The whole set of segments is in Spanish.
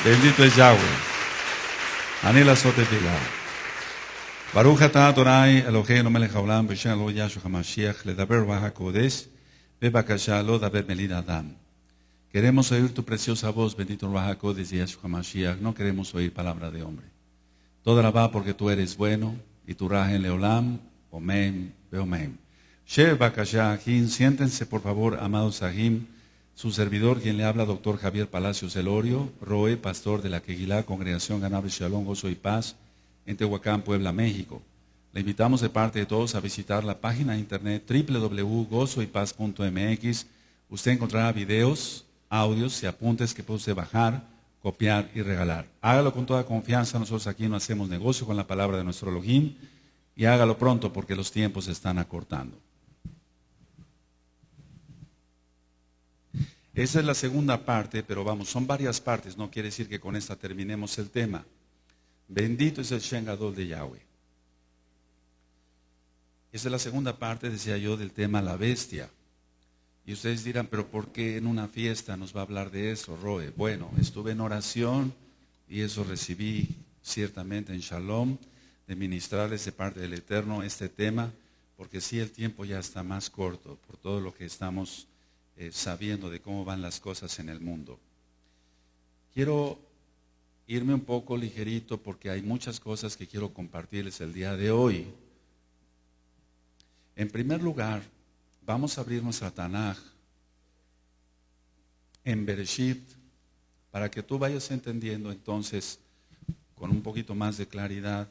Bendito es Yahweh. Anila Sotefila. Baruch atah Adonai Eloheinu melech haolam b'shem lo Yahshua HaMashiach ledaber b'hakodesh bebakasha lo daber melid adam. Queremos oír tu preciosa voz, bendito Ruach HaKodesh y Yahshua HaMashiach. No queremos oír palabra de hombre. Toda la va porque tú eres bueno y tu raja en leolam. Omen, beomen. Shev bakasha Ahim. Siéntense por favor, amados Ahim. Su servidor, quien le habla, doctor Javier Palacios Elorio, Roe, pastor de la Kehilá, Congregación Ganab Shalom, Gozo y Paz, en Tehuacán, Puebla, México. Le invitamos de parte de todos a visitar la página de internet www.gozoypaz.mx. Usted encontrará videos, audios y apuntes que puede usted bajar, copiar y regalar. Hágalo con toda confianza. Nosotros aquí no hacemos negocio con la palabra de nuestro Elohim, y hágalo pronto porque los tiempos se están acortando. Esa es la segunda parte, pero vamos, son varias partes, no quiere decir que con esta terminemos el tema. Bendito es el Shem Gadol de Yahweh. Esa es la segunda parte, decía yo, del tema la bestia. Y ustedes dirán, pero ¿por qué en una fiesta nos va a hablar de eso, Roe? Bueno, estuve en oración y eso recibí ciertamente en Shalom, de ministrarles de parte del Eterno este tema, porque sí el tiempo ya está más corto por todo lo que estamos sabiendo de cómo van las cosas en el mundo. Quiero irme un poco ligerito porque hay muchas cosas que quiero compartirles el día de hoy. En primer lugar, vamos a abrir nuestra Tanaj en Bereshit para que tú vayas entendiendo entonces con un poquito más de claridad.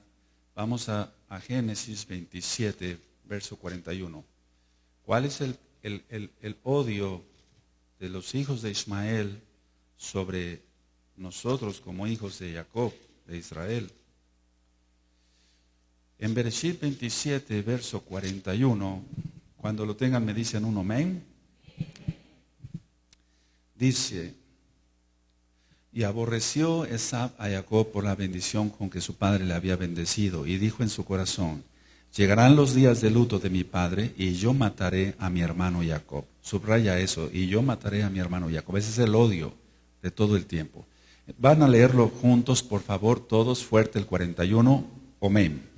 Vamos a Génesis 27, verso 41. ¿Cuál es el odio de los hijos de Ismael sobre nosotros como hijos de Jacob, de Israel? En Bereshit 27, verso 41, cuando lo tengan me dicen un amén. Dice: y aborreció Esab a Jacob por la bendición con que su padre le había bendecido, y dijo en su corazón: llegarán los días de luto de mi padre y yo mataré a mi hermano Jacob. Subraya eso, y yo mataré a mi hermano Jacob. Ese es el odio de todo el tiempo. Van a leerlo juntos, por favor, todos, fuerte el 41, amén.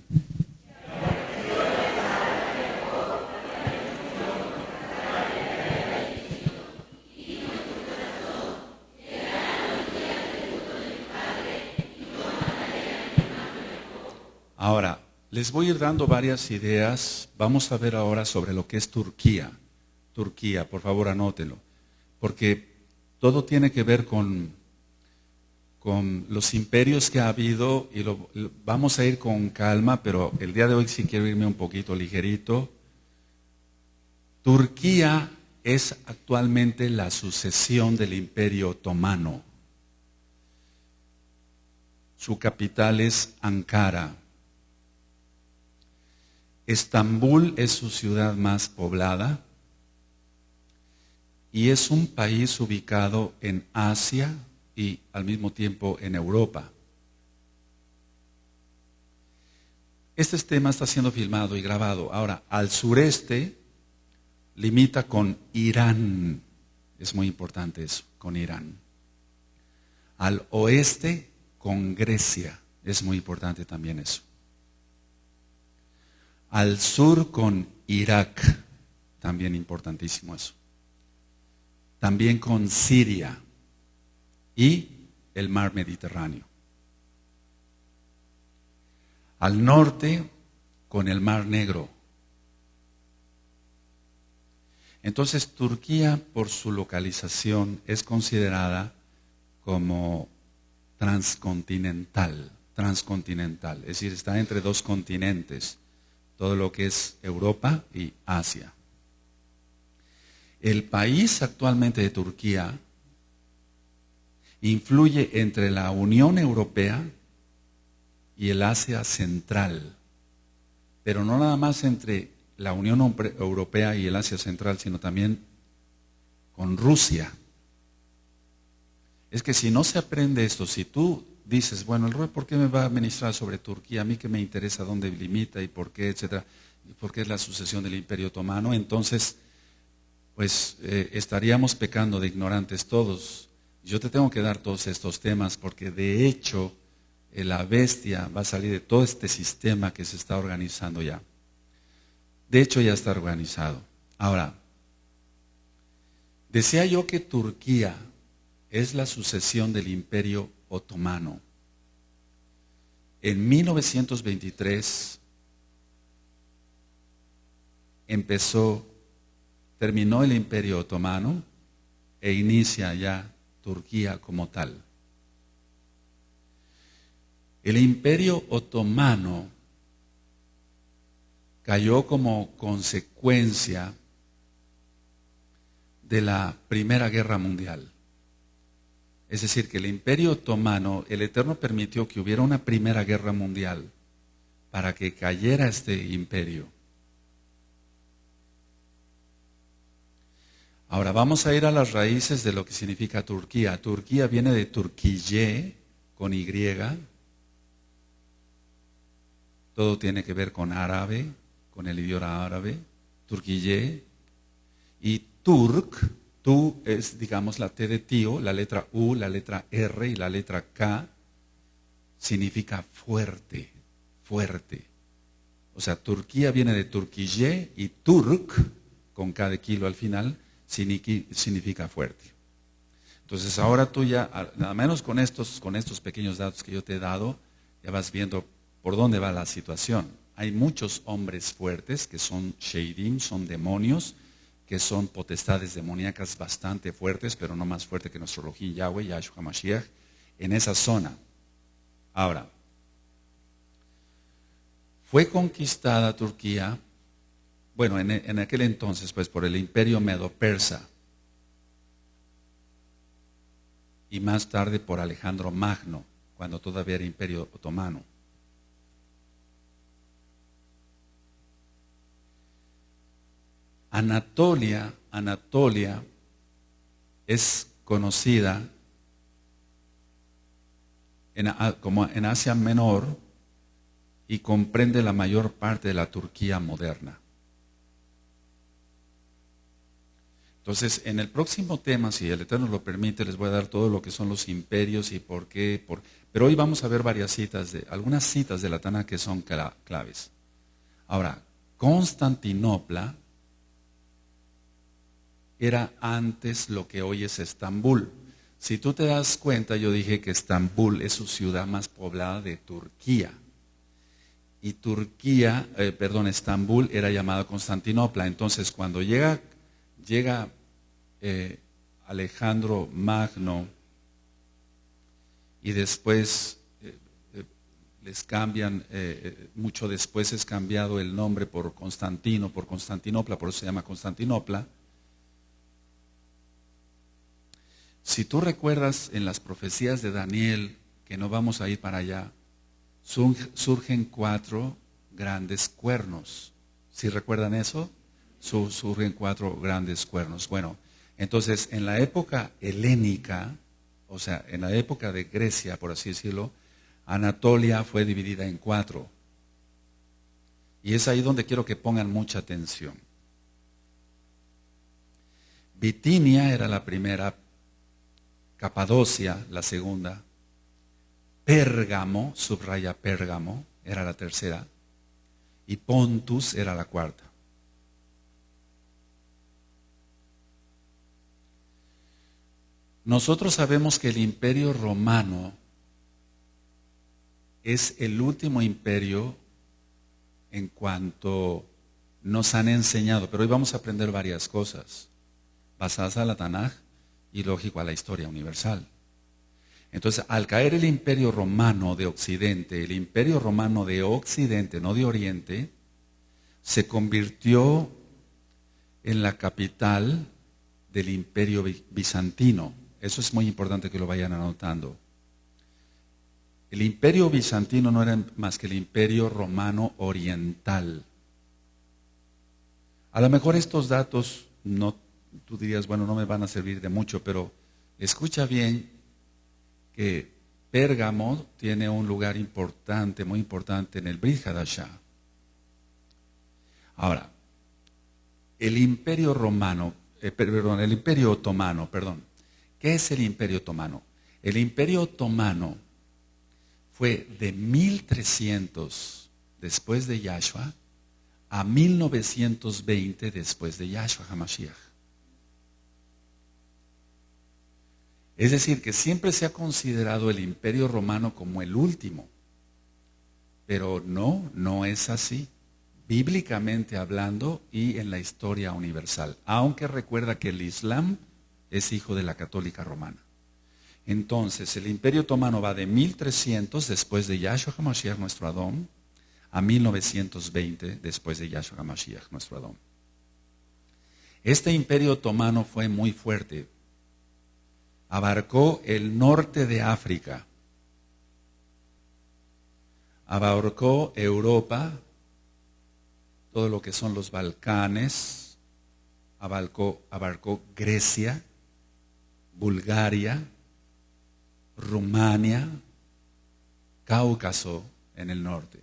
Ahora, les voy a ir dando varias ideas. Vamos a ver ahora sobre lo que es Turquía. Turquía, por favor anótelo, porque todo tiene que ver con los imperios que ha habido y vamos a ir con calma, pero el día de hoy sí quiero irme un poquito ligerito. Turquía es actualmente la sucesión del Imperio Otomano. Su capital es Ankara. Estambul es su ciudad más poblada y es un país ubicado en Asia y al mismo tiempo en Europa. Este tema está siendo filmado y grabado. Ahora, al sureste limita con Irán, es muy importante eso, con Irán. Al oeste con Grecia, es muy importante también eso. Al sur con Irak, también importantísimo eso. También con Siria y el mar Mediterráneo. Al norte con el mar Negro. Entonces Turquía, por su localización, es considerada como transcontinental, es decir, está entre dos continentes. Todo lo que es Europa y Asia. El país actualmente de Turquía influye entre la Unión Europea y el Asia Central, pero no nada más entre la Unión Europea y el Asia Central, sino también con Rusia. Es que si no se aprende esto, si tú dices, bueno, el Roe, ¿por qué me va a ministrar sobre Turquía? A mí que me interesa dónde limita y por qué, etcétera, y por qué es la sucesión del Imperio Otomano. Entonces, pues estaríamos pecando de ignorantes todos. Yo te tengo que dar todos estos temas porque de hecho la bestia va a salir de todo este sistema que se está organizando ya. De hecho ya está organizado. Ahora, decía yo que Turquía es la sucesión del Imperio Otomano. En 1923 terminó el Imperio Otomano e inicia ya Turquía como tal. El Imperio Otomano cayó como consecuencia de la Primera Guerra Mundial. Es decir, que el Imperio Otomano, el Eterno permitió que hubiera una Primera Guerra Mundial para que cayera este imperio. Ahora vamos a ir a las raíces de lo que significa Turquía. Turquía viene de Turquille, con Y. Todo tiene que ver con árabe, con el idioma árabe. Turquille. Y Turk, tú es, digamos, la T de tío, la letra U, la letra R y la letra K, significa fuerte, fuerte. O sea, Turquía viene de Turquille y Turk, con K de kilo al final, significa fuerte. Entonces ahora tú ya, nada menos con estos pequeños datos que yo te he dado, ya vas viendo por dónde va la situación. Hay muchos hombres fuertes que son sheidim, son demonios, que son potestades demoníacas bastante fuertes, pero no más fuerte que nuestro Elohim Yahweh, Yahshua HaMashiach, en esa zona. Ahora, fue conquistada Turquía, bueno, en aquel entonces, pues por el imperio medo-persa, y más tarde por Alejandro Magno, cuando todavía era imperio otomano. Anatolia es conocida como en Asia Menor y comprende la mayor parte de la Turquía moderna. Entonces, en el próximo tema, si el Eterno lo permite, les voy a dar todo lo que son los imperios y por qué. Pero hoy vamos a ver algunas citas de la Tanaj que son claves. Ahora, Constantinopla era antes lo que hoy es Estambul. Si tú te das cuenta, yo dije que Estambul es su ciudad más poblada de Turquía. Y Estambul era llamada Constantinopla. Entonces, cuando llega Alejandro Magno y después les cambian, mucho después es cambiado el nombre por Constantinopla, por eso se llama Constantinopla. Si tú recuerdas en las profecías de Daniel, que no vamos a ir para allá, surgen 4 grandes cuernos. ¿Sí recuerdan eso? Surgen 4 grandes cuernos. Bueno, entonces en la época helénica, o sea, en la época de Grecia, por así decirlo, Anatolia fue dividida en 4. Y es ahí donde quiero que pongan mucha atención. Bitinia era la primera, Capadocia la segunda, Pérgamo, subraya Pérgamo, era la tercera, y Pontus era la cuarta. Nosotros sabemos que el imperio romano es el último imperio en cuanto nos han enseñado, pero hoy vamos a aprender varias cosas basadas a la Tanaj y lógico a la historia universal. Entonces, al caer el imperio romano de Occidente, el imperio romano de Occidente, no de Oriente, se convirtió en la capital del imperio bizantino. Eso es muy importante que lo vayan anotando. El imperio bizantino no era más que el imperio romano oriental. A lo mejor estos datos, tú dirías, bueno, no me van a servir de mucho, pero escucha bien que Pérgamo tiene un lugar importante, muy importante en el Brit Hadashah. Ahora, el imperio otomano, ¿Qué es el Imperio Otomano? El Imperio Otomano fue de 1300 después de Yahshua a 1920 después de Yahshua HaMashiach. Es decir, que siempre se ha considerado el Imperio Romano como el último. Pero no es así. Bíblicamente hablando y en la historia universal. Aunque recuerda que el Islam es hijo de la Católica Romana. Entonces, el Imperio Otomano va de 1300 después de Yahshua HaMashiach, nuestro Adón, a 1920 después de Yahshua HaMashiach, nuestro Adón. Este Imperio Otomano fue muy fuerte. Abarcó el norte de África. Abarcó Europa, todo lo que son los Balcanes, abarcó Grecia, Bulgaria, Rumania, Cáucaso en el norte.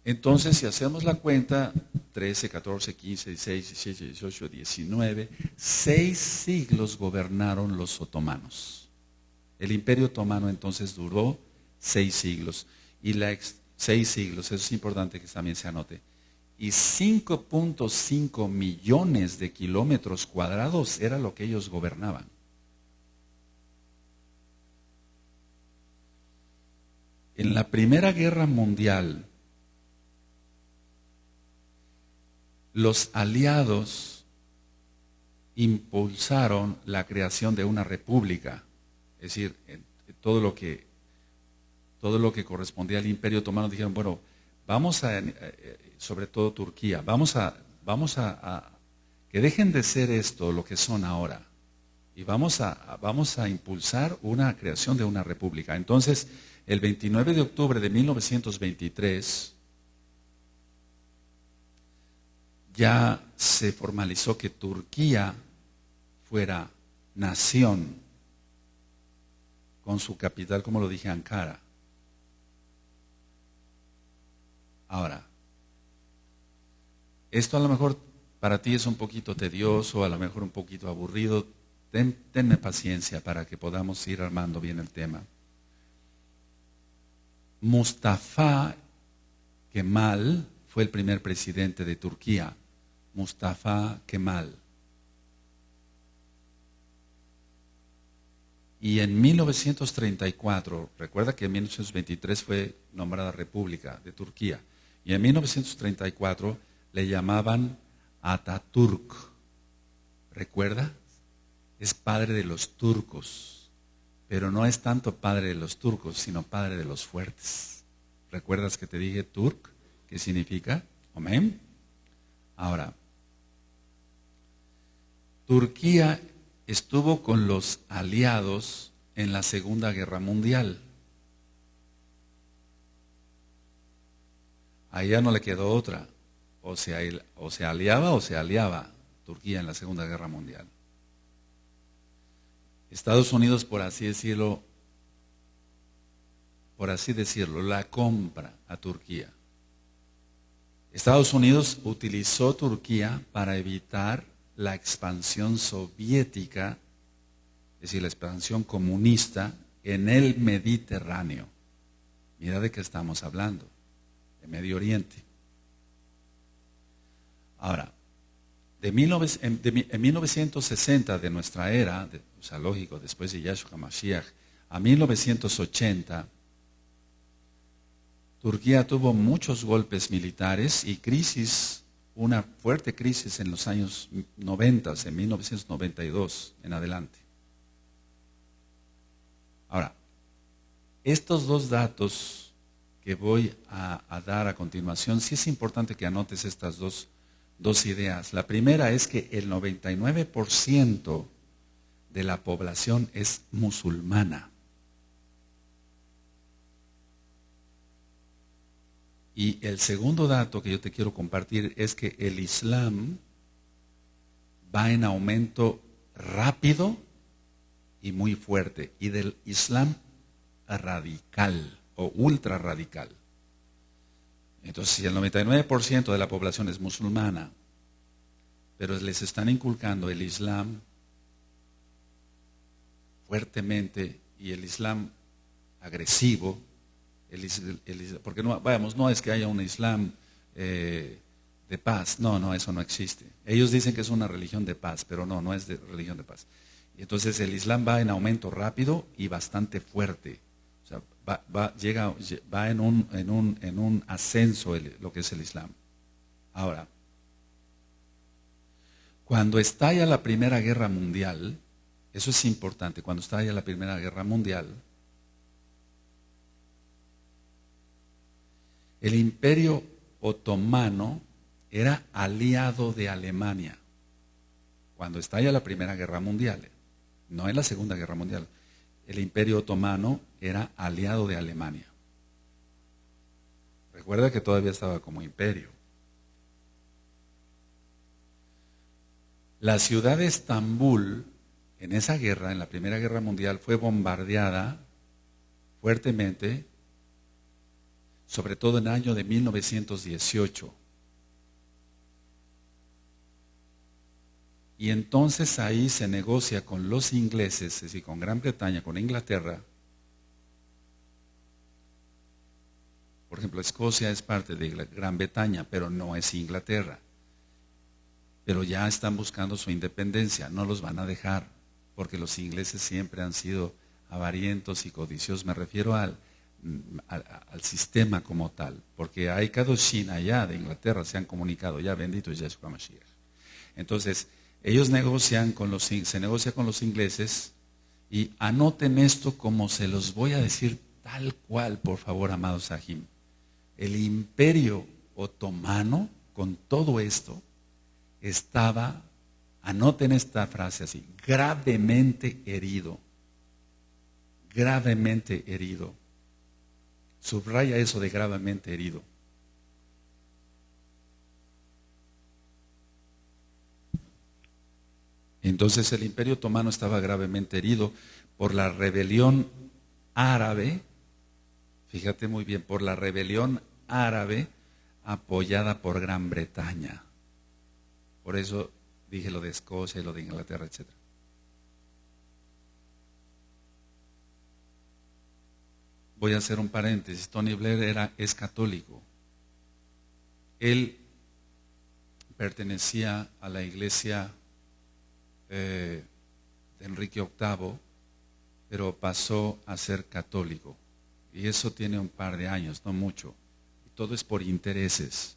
Entonces, si hacemos la cuenta, 13, 14, 15, 16, 17, 18, 19, 6 siglos gobernaron los otomanos. El Imperio Otomano entonces duró 6 siglos. Y 6 siglos, eso es importante que también se anote. Y 5.5 millones de kilómetros cuadrados era lo que ellos gobernaban. En la Primera Guerra Mundial, los aliados impulsaron la creación de una república, es decir, todo lo que correspondía al Imperio Otomano. Dijeron, bueno, vamos a, sobre todo Turquía, vamos a que dejen de ser esto lo que son ahora, y vamos a impulsar una creación de una república. Entonces, el 29 de octubre de 1923, ya se formalizó que Turquía fuera nación, con su capital, como lo dije, Ankara. Ahora, esto a lo mejor para ti es un poquito tedioso, a lo mejor un poquito aburrido. Tenme paciencia para que podamos ir armando bien el tema. Mustafa Kemal fue el primer presidente de Turquía. Mustafa Kemal. Y en 1934, recuerda que en 1923 fue nombrada República de Turquía, y en 1934 le llamaban Atatürk. ¿Recuerda? Es padre de los turcos, pero no es tanto padre de los turcos, sino padre de los fuertes. ¿Recuerdas que te dije Turk? ¿Qué significa? Amén. Ahora, Turquía estuvo con los aliados en la Segunda Guerra Mundial. A ella no le quedó otra. O se aliaba Turquía en la Segunda Guerra Mundial. Estados Unidos, por así decirlo, la compra a Turquía. Estados Unidos utilizó Turquía para evitar la expansión soviética, es decir, la expansión comunista en el Mediterráneo. Mira de qué estamos hablando, de Medio Oriente. Ahora, en 1960 de nuestra era, o sea, lógico, después de Yahshua HaMashiach, a 1980, Turquía tuvo muchos golpes militares y crisis, una fuerte crisis en los años 90, en 1992 en adelante. Ahora, estos dos datos que voy a dar a continuación, sí es importante que anotes estas dos ideas. La primera es que el 99% de la población es musulmana. Y el segundo dato que yo te quiero compartir es que el Islam va en aumento rápido y muy fuerte, y del Islam radical o ultra radical. Entonces, si el 99% de la población es musulmana, pero les están inculcando el Islam fuertemente, y el Islam agresivo, porque no, vamos, no es que haya un Islam de paz, no, eso no existe. Ellos dicen que es una religión de paz, pero no es de religión de paz. Y entonces el Islam va en aumento rápido y bastante fuerte. O sea, va en un ascenso lo que es el Islam. Ahora, cuando estalla la Primera Guerra Mundial, eso es importante, cuando estalla la Primera Guerra Mundial, el Imperio Otomano era aliado de Alemania. Cuando estalla la Primera Guerra Mundial, no en la Segunda Guerra Mundial, el Imperio Otomano era aliado de Alemania. Recuerda que todavía estaba como imperio. La ciudad de Estambul, en esa guerra, en la Primera Guerra Mundial, fue bombardeada fuertemente, sobre todo en el año de 1918. Y entonces ahí se negocia con los ingleses, es decir, con Gran Bretaña, con Inglaterra. Por ejemplo, Escocia es parte de Gran Bretaña, pero no es Inglaterra. Pero ya están buscando su independencia, no los van a dejar, porque los ingleses siempre han sido avarientos y codiciosos. Me refiero al sistema como tal, porque hay Kadoshin allá de Inglaterra, se han comunicado, ya bendito es Yeshua Mashiach. Entonces, ellos se negocia con los ingleses, y anoten esto como se los voy a decir tal cual, por favor, amados Sahim. El Imperio Otomano, con todo esto, estaba, anoten esta frase así, gravemente herido. Gravemente herido. Subraya eso de gravemente herido. Entonces el Imperio Otomano estaba gravemente herido por la rebelión árabe, fíjate muy bien, por la rebelión árabe apoyada por Gran Bretaña. Por eso dije lo de Escocia y lo de Inglaterra, etc. Voy a hacer un paréntesis. Tony Blair es católico. Él pertenecía a la iglesia de Enrique VIII, pero pasó a ser católico. Y eso tiene un par de años, no mucho. Y todo es por intereses.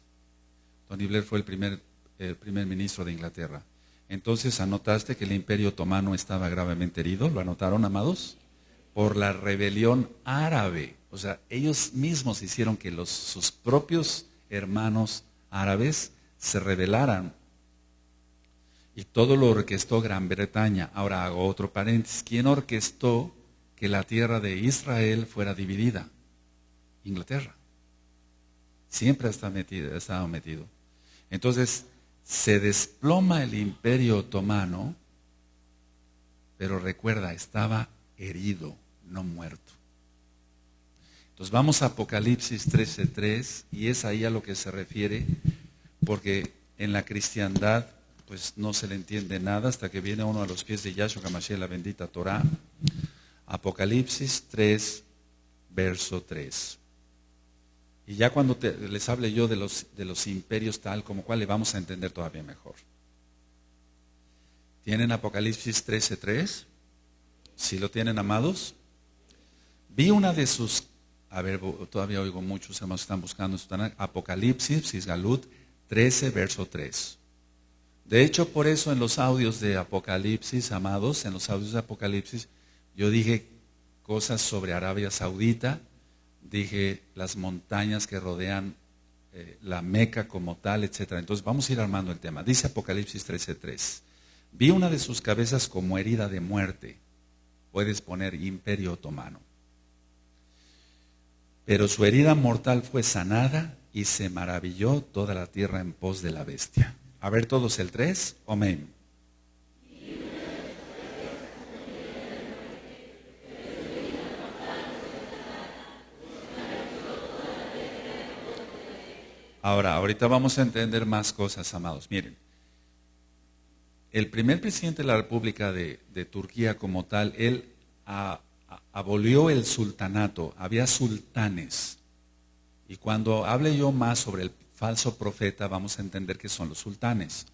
Tony Blair fue el primer ministro de Inglaterra. Entonces, ¿anotaste que el Imperio Otomano estaba gravemente herido? ¿Lo anotaron, amados? Por la rebelión árabe. O sea, ellos mismos hicieron que sus propios hermanos árabes se rebelaran. Y todo lo orquestó Gran Bretaña. Ahora hago otro paréntesis. ¿Quién orquestó que la tierra de Israel fuera dividida? Inglaterra. Siempre ha estado metido. Entonces, se desploma el Imperio Otomano, pero recuerda, estaba herido, no muerto. Entonces vamos a Apocalipsis 13:3, y es ahí a lo que se refiere, porque en la cristiandad pues no se le entiende nada hasta que viene uno a los pies de Yahshua HaMashiach, la bendita Torah. Apocalipsis 3, verso 3. Y ya cuando les hable yo de los imperios tal como cual, le vamos a entender todavía mejor. ¿Tienen Apocalipsis 13:3? ¿Sí lo tienen, amados? Vi una de sus, todavía oigo muchos hermanos que están buscando, Apocalipsis, Sisgalut 13, verso 3. De hecho, por eso en los audios de Apocalipsis, amados, en los audios de Apocalipsis, yo dije cosas sobre Arabia Saudita, dije las montañas que rodean la Meca como tal, etc. Entonces vamos a ir armando el tema. Dice Apocalipsis 13:3. Vi una de sus cabezas como herida de muerte. Puedes poner Imperio Otomano. Pero su herida mortal fue sanada y se maravilló toda la tierra en pos de la bestia. A ver todos el 3, amén. Ahora, ahorita vamos a entender más cosas, amados. Miren, el primer presidente de la República de Turquía como tal, él abolió el sultanato, había sultanes. Y cuando hable yo más sobre el falso profeta, vamos a entender que son los sultanes.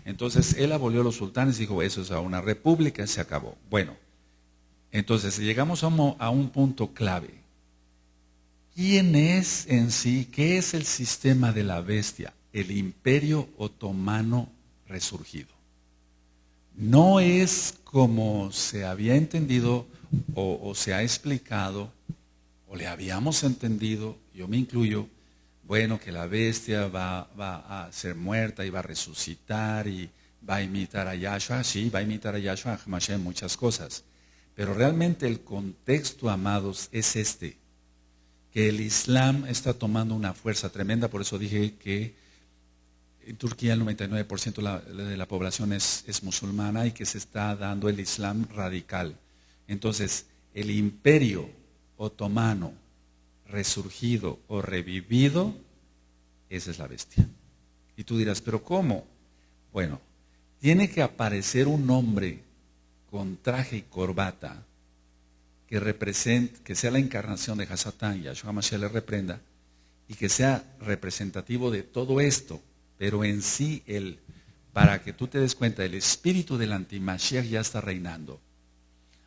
Entonces, él abolió los sultanes y dijo, eso es una república y se acabó. Bueno, entonces llegamos a un punto clave. ¿Quién es en sí? ¿Qué es el sistema de la bestia? El Imperio Otomano resurgido. No es como se había entendido o se ha explicado, o le habíamos entendido, yo me incluyo, bueno, que la bestia va a ser muerta y va a resucitar y va a imitar a Yahshua, sí, va a imitar a Yahshua, a Hamashiach en muchas cosas. Pero realmente el contexto, amados, es este, que el Islam está tomando una fuerza tremenda, por eso dije que en Turquía el 99% de la población es musulmana y que se está dando el Islam radical. Entonces, el Imperio Otomano resurgido o revivido, esa es la bestia. Y tú dirás, ¿pero cómo? Bueno, tiene que aparecer un hombre con traje y corbata que represente, que sea la encarnación de Hasatán, Yahshua Mashiach le reprenda, y que sea representativo de todo esto, pero en sí, para que tú te des cuenta, el espíritu del antimashiach ya está reinando.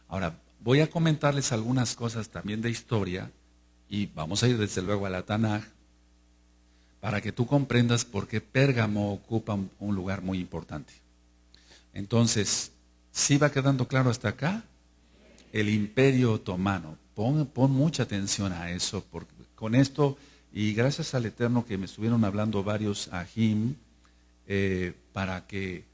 Ahora, voy a comentarles algunas cosas también de historia, y vamos a ir desde luego a la Tanaj, para que tú comprendas por qué Pérgamo ocupa un lugar muy importante. Entonces, ¿sí va quedando claro hasta acá? El Imperio Otomano. Pon mucha atención a eso, porque con esto, y gracias al Eterno que me estuvieron hablando varios ajim, para que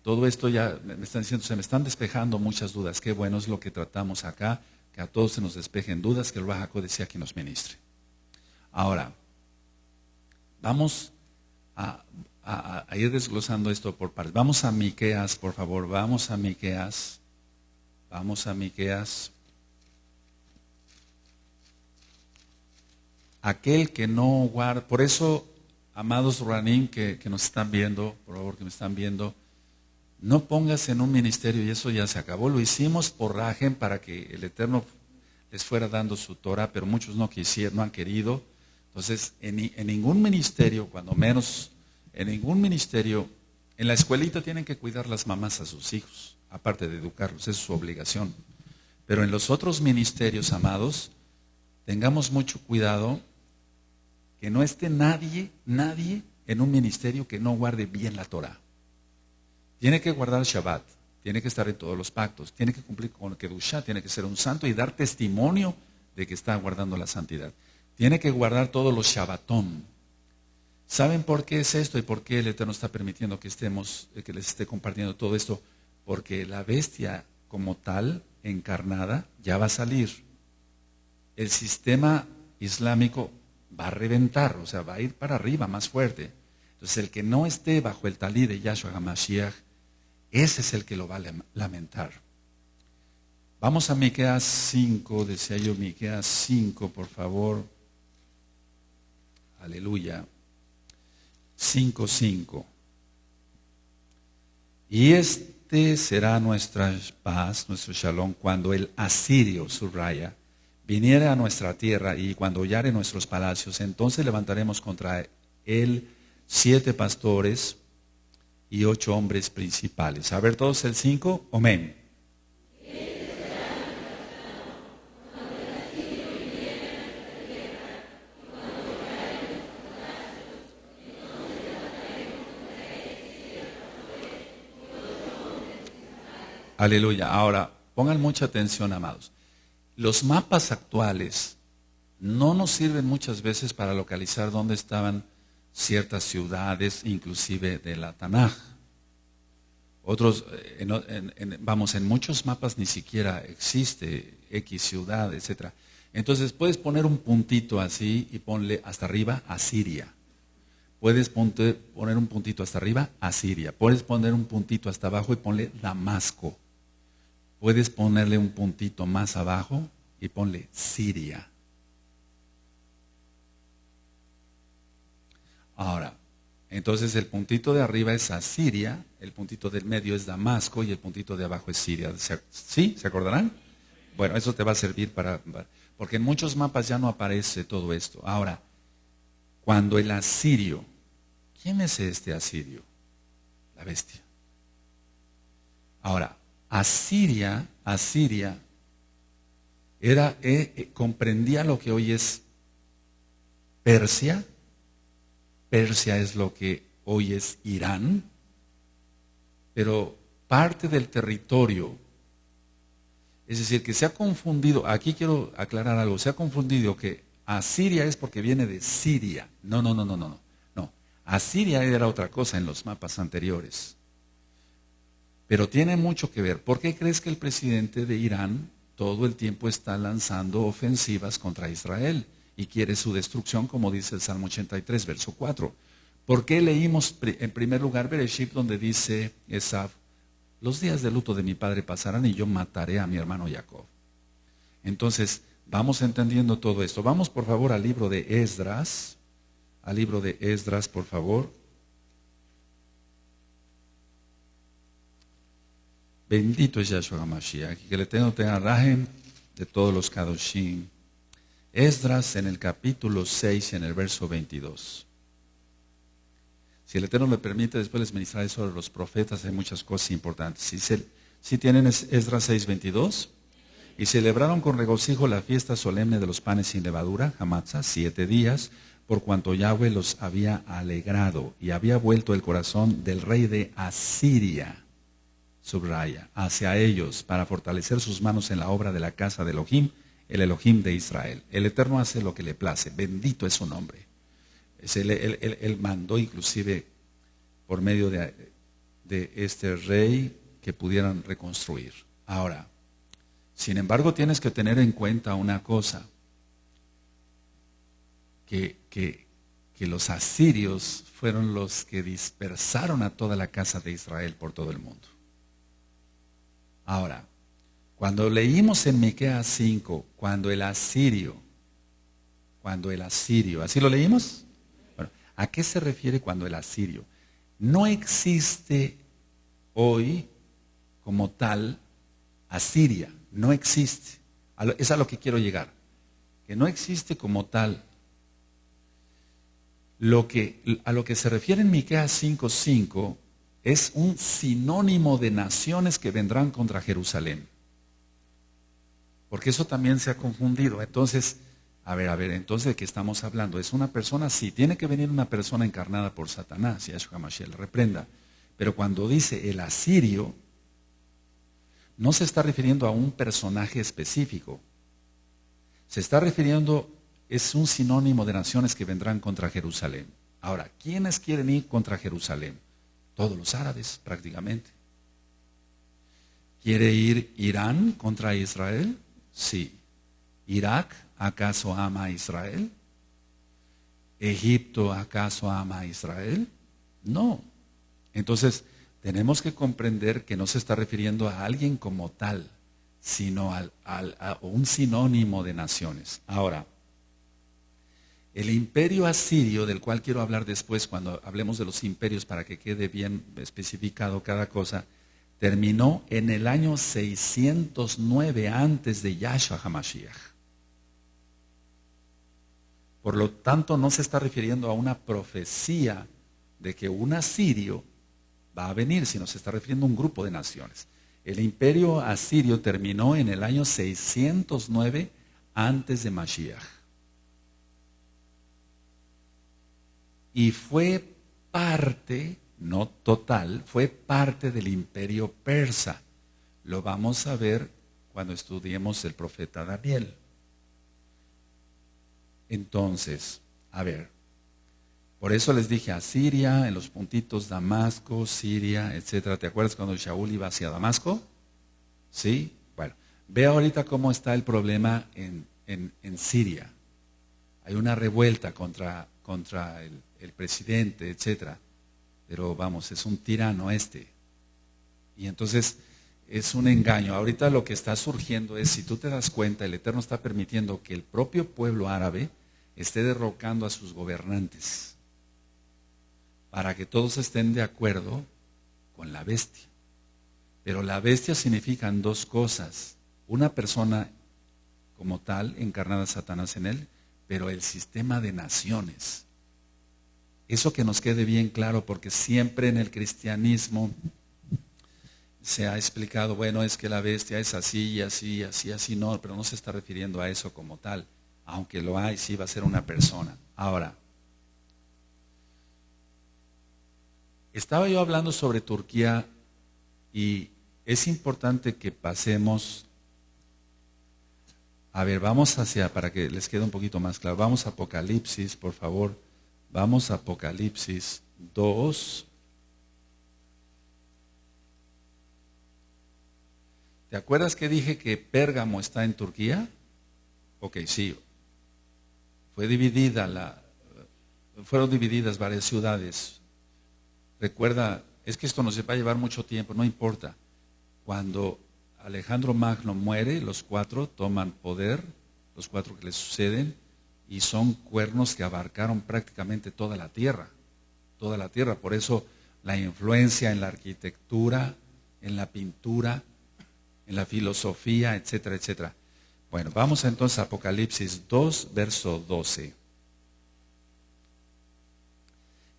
todo esto ya, me están diciendo, se me están despejando muchas dudas. Qué bueno es lo que tratamos acá, que a todos se nos despejen dudas, que el Ruach HaKodesh sea quien nos ministre. Ahora, vamos a ir desglosando esto por partes. Vamos a Miqueas, por favor, vamos a Miqueas. Vamos a Miqueas. Aquel que no guarda, por eso, amados Ranim que nos están viendo, por favor que me están viendo, no pongas en un ministerio, y eso ya se acabó, lo hicimos por Rajem para que el Eterno les fuera dando su Torah, pero muchos no quisieron, no han querido. Entonces, en ningún ministerio, cuando menos, en ningún ministerio, en la escuelita tienen que cuidar las mamás a sus hijos, aparte de educarlos, esa es su obligación. Pero en los otros ministerios, amados, tengamos mucho cuidado que no esté nadie en un ministerio que no guarde bien la Torah. Tiene que guardar el Shabbat, tiene que estar en todos los pactos, tiene que cumplir con el Kedushá, tiene que ser un santo y dar testimonio de que está guardando la santidad. Tiene que guardar todos los Shabbatón. ¿Saben por qué es esto y por qué el Eterno está permitiendo que les esté compartiendo todo esto? Porque la bestia como tal, encarnada, ya va a salir. El sistema islámico va a reventar, o sea, va a ir para arriba más fuerte. Entonces, el que no esté bajo el talí de Yahshua HaMashiach, ese es el que lo va a lamentar. Vamos a Miqueas 5, decía yo, Miqueas 5, por favor. Aleluya. 5:5. Y este será nuestra paz, nuestro shalom, cuando el asirio, subraya, viniera a nuestra tierra y cuando hollare nuestros palacios, entonces levantaremos contra él 7 pastores y 8 hombres principales. A ver todos el 5, amén. Aleluya. Ahora, pongan mucha atención, amados. Los mapas actuales no nos sirven muchas veces para localizar dónde estaban ciertas ciudades, inclusive de la Tanaj. Otros, en muchos mapas ni siquiera existe X ciudad, etc. Entonces puedes poner un puntito así y ponle hasta arriba Asiria. Puedes poner un puntito hasta arriba Asiria. Puedes poner un puntito hasta abajo y ponle Damasco. Puedes ponerle un puntito más abajo y ponle Siria. Ahora, Entonces el puntito de arriba es Asiria, el puntito del medio es Damasco y el puntito de abajo es Siria. ¿Sí? ¿Se acordarán? Bueno, eso te va a servir porque en muchos mapas ya no aparece todo esto. Ahora, cuando el asirio, ¿quién es este asirio? La bestia. Ahora, Asiria comprendía lo que hoy es Persia. Persia es lo que hoy es Irán, pero parte del territorio, es decir, que se ha confundido, aquí quiero aclarar algo, se ha confundido que Asiria es porque viene de Siria. No. Asiria era otra cosa en los mapas anteriores. Pero tiene mucho que ver. ¿Por qué crees que el presidente de Irán todo el tiempo está lanzando ofensivas contra Israel y quiere su destrucción, como dice el Salmo 83, verso 4? ¿Por qué leímos en primer lugar Bereshit, donde dice Esaf, los días de luto de mi padre pasarán y yo mataré a mi hermano Jacob? Entonces, vamos entendiendo todo esto. Vamos por favor al libro de Esdras, por favor. Bendito es Yahshua HaMashiach, que el Eterno tenga rajem de todos los Kadoshim. Esdras en el capítulo 6, en el verso 22. Si el Eterno me permite, después les ministraré sobre los profetas, hay muchas cosas importantes. Si tienen Esdras 6, 22. Y celebraron con regocijo la fiesta solemne de los panes sin levadura, Hamatzah, 7 días, por cuanto Yahweh los había alegrado y había vuelto el corazón del rey de Asiria, subraya, hacia ellos, para fortalecer sus manos en la obra de la casa de Elohim, el Elohim de Israel. El Eterno hace lo que le place, bendito es su nombre. Él mandó inclusive por medio de este rey que pudieran reconstruir. Ahora, sin embargo, tienes que tener en cuenta una cosa, que los asirios fueron los que dispersaron a toda la casa de Israel por todo el mundo. Ahora, cuando leímos en Miqueas 5, cuando el asirio, ¿así lo leímos? Bueno, ¿a qué se refiere cuando el asirio? No existe hoy como tal Asiria, no existe. Es a lo que quiero llegar, que no existe como tal. A lo que se refiere en Miqueas 5:5 es un sinónimo de naciones que vendrán contra Jerusalén. Porque eso también se ha confundido. Entonces, entonces ¿de qué estamos hablando? ¿Es una persona? Sí, tiene que venir una persona encarnada por Satanás, Yahshua HaMashiach reprenda. Pero cuando dice el asirio, no se está refiriendo a un personaje específico. Se está refiriendo, es un sinónimo de naciones que vendrán contra Jerusalén. Ahora, ¿quiénes quieren ir contra Jerusalén? Todos los árabes, prácticamente. ¿Quiere ir Irán contra Israel? Sí. ¿Irak acaso ama a Israel? ¿Egipto acaso ama a Israel? No. Entonces, tenemos que comprender que no se está refiriendo a alguien como tal, sino a un sinónimo de naciones. Ahora, el imperio asirio, del cual quiero hablar después cuando hablemos de los imperios para que quede bien especificado cada cosa, terminó en el año 609 antes de Yahshua HaMashiach. Por lo tanto, no se está refiriendo a una profecía de que un asirio va a venir, sino se está refiriendo a un grupo de naciones. El imperio asirio terminó en el año 609 antes de Mashiach. Y fue parte, no total, fue parte del imperio persa. Lo vamos a ver cuando estudiemos el profeta Daniel. Entonces, por eso les dije Asiria, en los puntitos Damasco, Siria, etcétera. ¿Te acuerdas cuando Shaul iba hacia Damasco? ¿Sí? Bueno, ve ahorita cómo está el problema en Siria. Hay una revuelta contra el presidente, etcétera. Pero vamos, es un tirano este. Y entonces es un engaño. Ahorita lo que está surgiendo es, si tú te das cuenta, el Eterno está permitiendo que el propio pueblo árabe esté derrocando a sus gobernantes. para que todos estén de acuerdo con la bestia. Pero la bestia significan dos cosas: una persona como tal, encarnada Satanás en él, pero el sistema de naciones. Eso que nos quede bien claro, porque siempre en el cristianismo se ha explicado, bueno, es que la bestia es así y así y así, así, no, pero no se está refiriendo a eso como tal. Aunque lo hay, sí va a ser una persona. Ahora, estaba yo hablando sobre Turquía y es importante que pasemos, a ver, vamos para que les quede un poquito más claro, vamos a Apocalipsis, por favor, vamos a Apocalipsis 2. ¿Te acuerdas que dije que Pérgamo está en Turquía? Ok, sí. Fueron divididas varias ciudades. Recuerda, es que esto nos va a llevar mucho tiempo, no importa. Cuando Alejandro Magno muere, los 4 toman poder, los 4 que le suceden, y son cuernos que abarcaron prácticamente toda la tierra. Toda la tierra. Por eso la influencia en la arquitectura, en la pintura, en la filosofía, etcétera, etcétera. Bueno, vamos entonces a Apocalipsis 2, verso 12.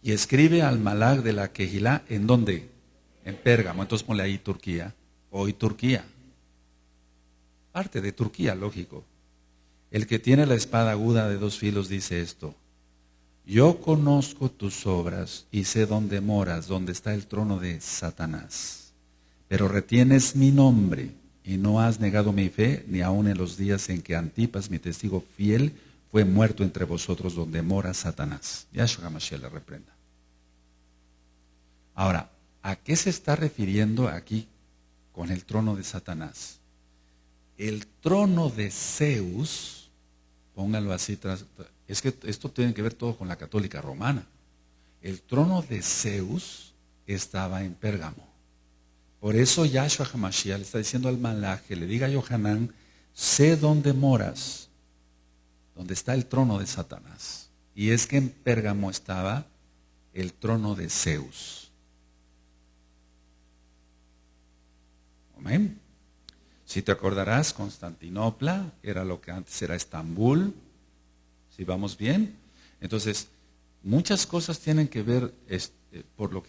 Y escribe al Malach de la Kehilá, ¿en dónde? En Pérgamo. Entonces ponle ahí Turquía. Hoy Turquía. Parte de Turquía, lógico. El que tiene la espada aguda de 2 filos dice esto: yo conozco tus obras y sé dónde moras, donde está el trono de Satanás. Pero retienes mi nombre y no has negado mi fe, ni aun en los días en que Antipas, mi testigo fiel, fue muerto entre vosotros, donde mora Satanás. Yahshua HaMashiach le reprenda. Ahora, ¿a qué se está refiriendo aquí con el trono de Satanás? El trono de Zeus, póngalo así, es que esto tiene que ver todo con la católica romana. El trono de Zeus estaba en Pérgamo. Por eso Yahshua HaMashiach le está diciendo al Malach que le diga a Yohanan: sé dónde moras, donde está el trono de Satanás. Y es que en Pérgamo estaba el trono de Zeus. Amén. Si te acordarás, Constantinopla era lo que antes era Estambul. ¿Sí vamos bien? Entonces, muchas cosas tienen que ver, por lo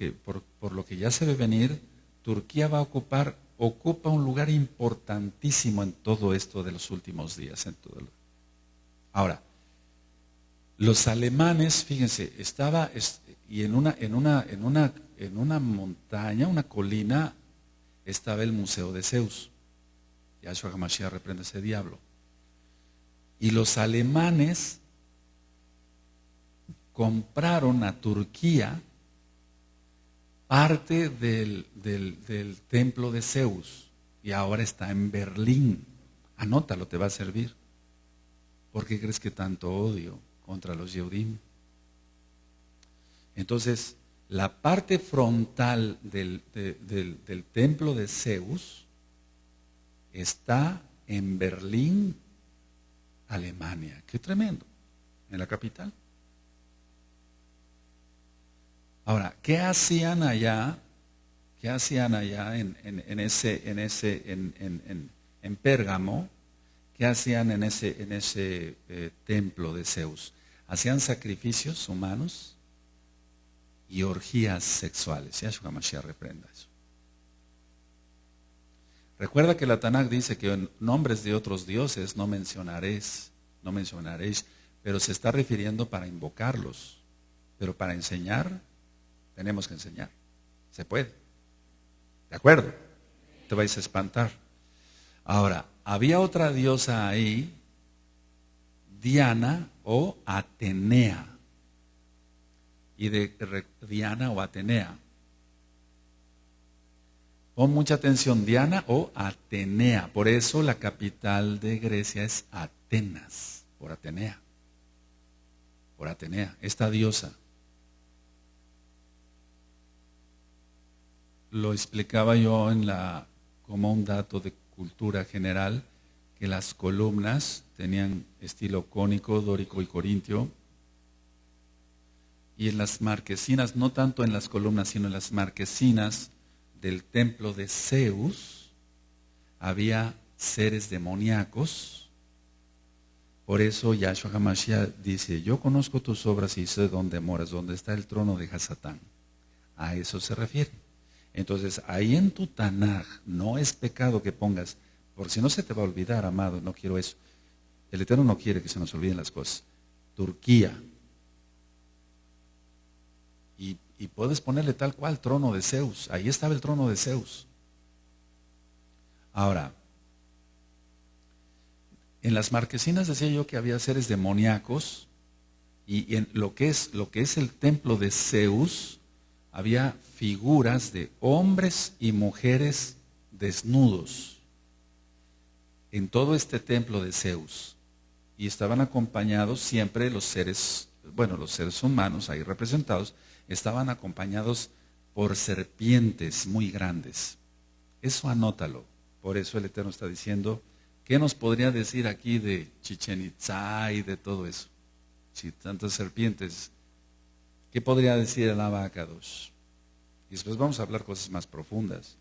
que ya se ve venir. Turquía ocupa un lugar importantísimo en todo esto de los últimos días. Ahora, los alemanes, fíjense, y en una montaña, una colina, estaba el Museo de Zeus. Yahshua HaMashiach reprende ese diablo. Y los alemanes compraron a Turquía parte del templo de Zeus, y ahora está en Berlín. Anótalo, te va a servir. ¿Por qué crees que tanto odio contra los Yehudim? Entonces, la parte frontal del templo de Zeus está en Berlín, Alemania. Qué tremendo, en la capital. Ahora, ¿qué hacían allá? ¿Qué hacían allá en Pérgamo? ¿Qué hacían en ese templo de Zeus? Hacían sacrificios humanos y orgías sexuales. Yahshua HaMashiach reprenda eso. Recuerda que la Tanakh dice que en nombres de otros dioses no mencionaréis, pero se está refiriendo para invocarlos. Pero para enseñar, tenemos que enseñar. Se puede. ¿De acuerdo? Te vais a espantar. Ahora, había otra diosa ahí, Diana o Atenea. Y de Diana o Atenea. Pon mucha atención, Diana o Atenea. Por eso la capital de Grecia es Atenas, por Atenea. Por Atenea, esta diosa. Lo explicaba yo como un dato de cultura general, que las columnas tenían estilo cónico, dórico y corintio. Y en las marquesinas, no tanto en las columnas, sino en las marquesinas del templo de Zeus, había seres demoníacos. Por eso Yahshua HaMashiach dice, yo conozco tus obras y sé dónde moras, dónde está el trono de Hasatán. A eso se refiere. Entonces, ahí en tu Tanaj no es pecado que pongas, porque si no se te va a olvidar, amado, no quiero eso. El Eterno no quiere que se nos olviden las cosas. Turquía. Y puedes ponerle tal cual, trono de Zeus. Ahí estaba el trono de Zeus. Ahora, en las marquesinas decía yo que había seres demoníacos, y en lo que es el templo de Zeus, había figuras de hombres y mujeres desnudos en todo este templo de Zeus. Y estaban acompañados siempre los seres humanos ahí representados, estaban acompañados por serpientes muy grandes. Eso anótalo. Por eso el Eterno está diciendo, ¿qué nos podría decir aquí de Chichén Itzá y de todo eso? Si tantas serpientes, ¿qué podría decir el Abba Akadosh? Y después vamos a hablar cosas más profundas.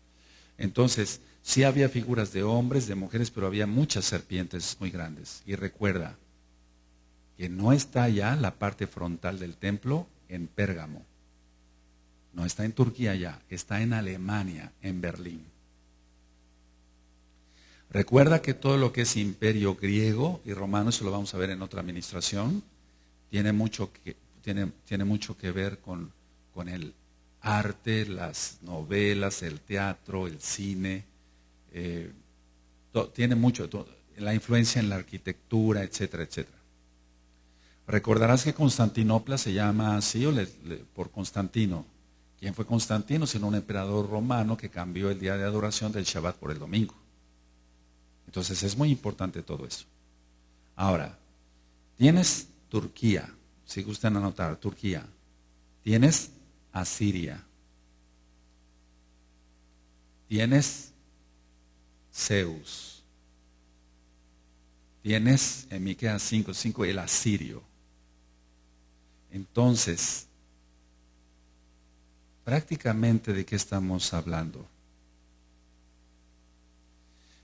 Entonces, sí había figuras de hombres, de mujeres, pero había muchas serpientes muy grandes. Y recuerda que no está ya la parte frontal del templo en Pérgamo. No está en Turquía ya, está en Alemania, en Berlín. Recuerda que todo lo que es imperio griego y romano, eso lo vamos a ver en otra administración, tiene mucho que ver con el arte, las novelas, el teatro, el cine, tiene mucho, la influencia en la arquitectura, etcétera, etcétera. Recordarás que Constantinopla se llama así por Constantino. ¿Quién fue Constantino? Sino un emperador romano que cambió el día de adoración del Shabbat por el domingo. Entonces es muy importante todo eso. Ahora, tienes Turquía, si gustan anotar, Turquía. Tienes Asiria. Tienes Zeus. Tienes en Miqueas 5:5 el asirio. Entonces, prácticamente ¿de qué estamos hablando?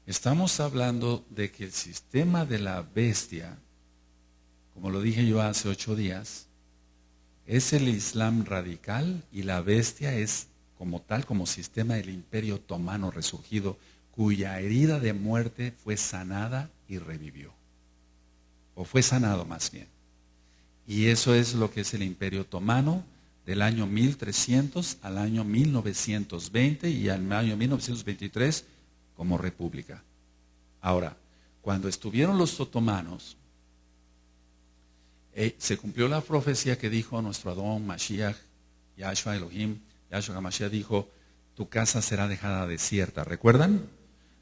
Estamos hablando de que el sistema de la bestia, como lo dije yo hace 8 días, es el Islam radical y la bestia es como tal, como sistema del Imperio Otomano resurgido, cuya herida de muerte fue sanada y revivió. O fue sanado más bien. Y eso es lo que es el Imperio Otomano del año 1300 al año 1920 y al año 1923 como república. Ahora, cuando estuvieron los otomanos, se cumplió la profecía que dijo nuestro Adón Mashiach, Yahshua Elohim, Yahshua HaMashiach dijo, tu casa será dejada desierta. ¿Recuerdan?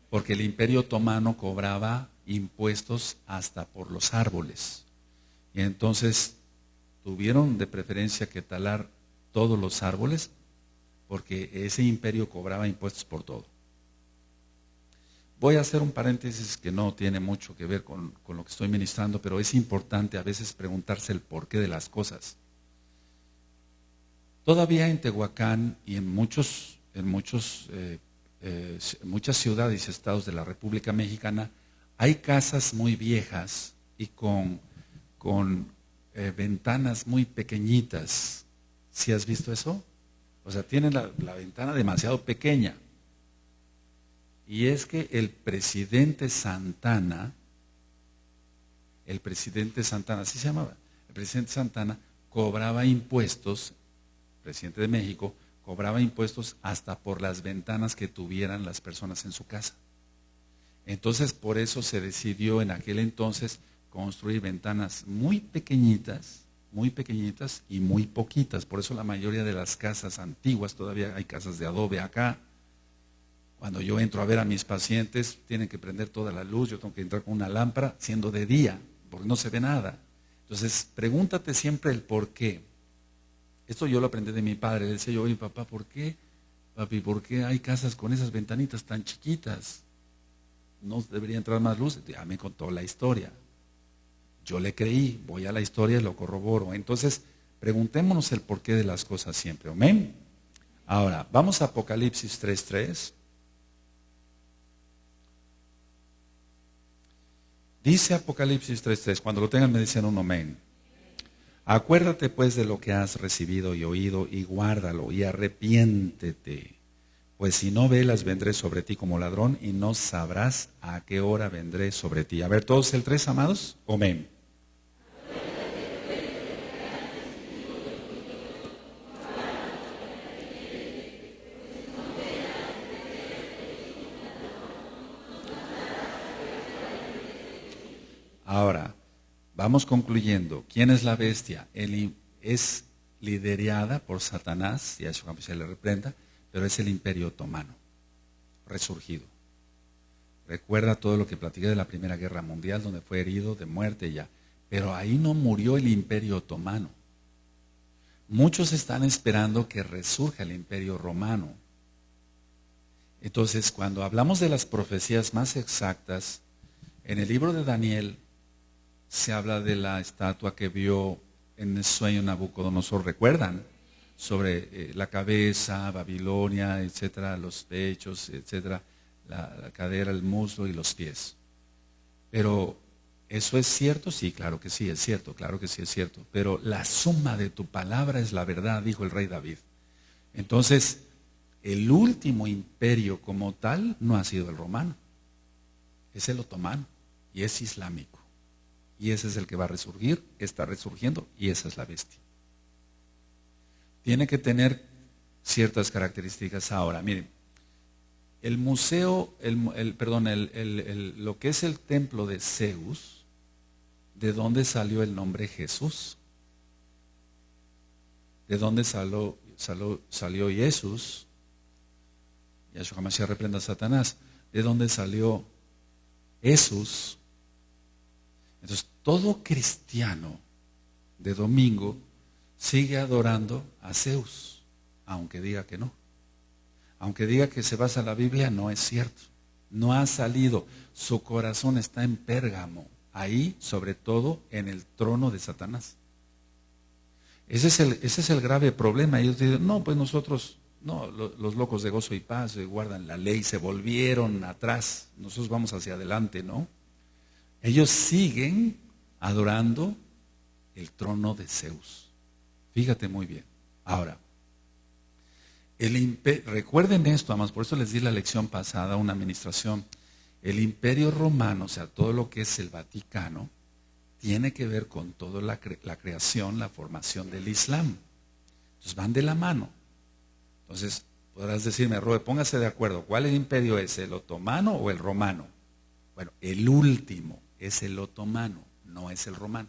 Porque el Imperio Otomano cobraba impuestos hasta por los árboles. Y entonces tuvieron de preferencia que talar todos los árboles, porque ese imperio cobraba impuestos por todo. Voy a hacer un paréntesis que no tiene mucho que ver con lo que estoy ministrando, pero es importante a veces preguntarse el porqué de las cosas. Todavía en Tehuacán y en muchas ciudades y estados de la República Mexicana hay casas muy viejas y con ventanas muy pequeñitas. ¿Sí has visto eso? O sea, tienen la ventana demasiado pequeña. Y es que el presidente Santana, así se llamaba, el presidente Santana cobraba impuestos, presidente de México, cobraba impuestos hasta por las ventanas que tuvieran las personas en su casa. Entonces, por eso se decidió en aquel entonces construir ventanas muy pequeñitas y muy poquitas. Por eso la mayoría de las casas antiguas, todavía hay casas de adobe acá. Cuando yo entro a ver a mis pacientes, tienen que prender toda la luz, yo tengo que entrar con una lámpara, siendo de día, porque no se ve nada. Entonces, pregúntate siempre el por qué. Esto yo lo aprendí de mi padre. Le decía yo, oye papá, ¿por qué? Papi, ¿por qué hay casas con esas ventanitas tan chiquitas? ¿No debería entrar más luz? Ya me contó la historia. Yo le creí, voy a la historia y lo corroboro. Entonces, Preguntémonos el porqué de las cosas siempre. Amén. Ahora, vamos a Apocalipsis 3:3. Dice Apocalipsis 3:3, cuando lo tengan me dicen un amén. Acuérdate pues de lo que has recibido y oído y guárdalo y arrepiéntete. Pues si no velas vendré sobre ti como ladrón y no sabrás a qué hora vendré sobre ti. A ver, todos el 3, amados. Amén. Ahora, vamos concluyendo. ¿Quién es la bestia? Es liderada por Satanás, y a eso se le reprenda, pero es el Imperio Otomano, resurgido. Recuerda todo lo que platiqué de la Primera Guerra Mundial, donde fue herido de muerte ya. Pero ahí no murió el Imperio Otomano. Muchos están esperando que resurja el Imperio Romano. Entonces, cuando hablamos de las profecías más exactas, en el libro de Daniel se habla de la estatua que vio en el sueño Nabucodonosor, ¿recuerdan? Sobre la cabeza, Babilonia, etcétera, los pechos, etcétera, la cadera, el muslo y los pies. Pero, ¿eso es cierto? Sí, claro que sí, es cierto, claro que sí es cierto. Pero la suma de tu palabra es la verdad, dijo el rey David. Entonces, el último imperio como tal no ha sido el romano, es el otomano y es islámico. Y ese es el que va a resurgir, está resurgiendo y esa es la bestia. Tiene que tener ciertas características. Ahora, miren, el museo, lo que es el templo de Zeus, ¿de dónde salió el nombre Jesús? ¿De dónde salió Jesús? Yahshua HaMashiach reprenda a Satanás. ¿De dónde salió Jesús? Entonces, todo cristiano de domingo sigue adorando a Zeus, aunque diga que no. Aunque diga que se basa en la Biblia, no es cierto. No ha salido. Su corazón está en Pérgamo, ahí, sobre todo, en el trono de Satanás. Ese es el grave problema. Ellos dicen, no, pues nosotros, no, los locos de gozo y paz guardan la ley, se volvieron atrás, nosotros vamos hacia adelante, ¿no? Ellos siguen adorando el trono de Zeus. Fíjate muy bien. Ahora, recuerden esto, además, por eso les di la lección pasada, una administración. El Imperio Romano, o sea, todo lo que es el Vaticano, tiene que ver con toda la creación, la formación del Islam. Entonces van de la mano. Entonces, podrás decirme, Roe, póngase de acuerdo, ¿cuál imperio es? ¿El otomano o el romano? Bueno, el último es el otomano, no es el romano.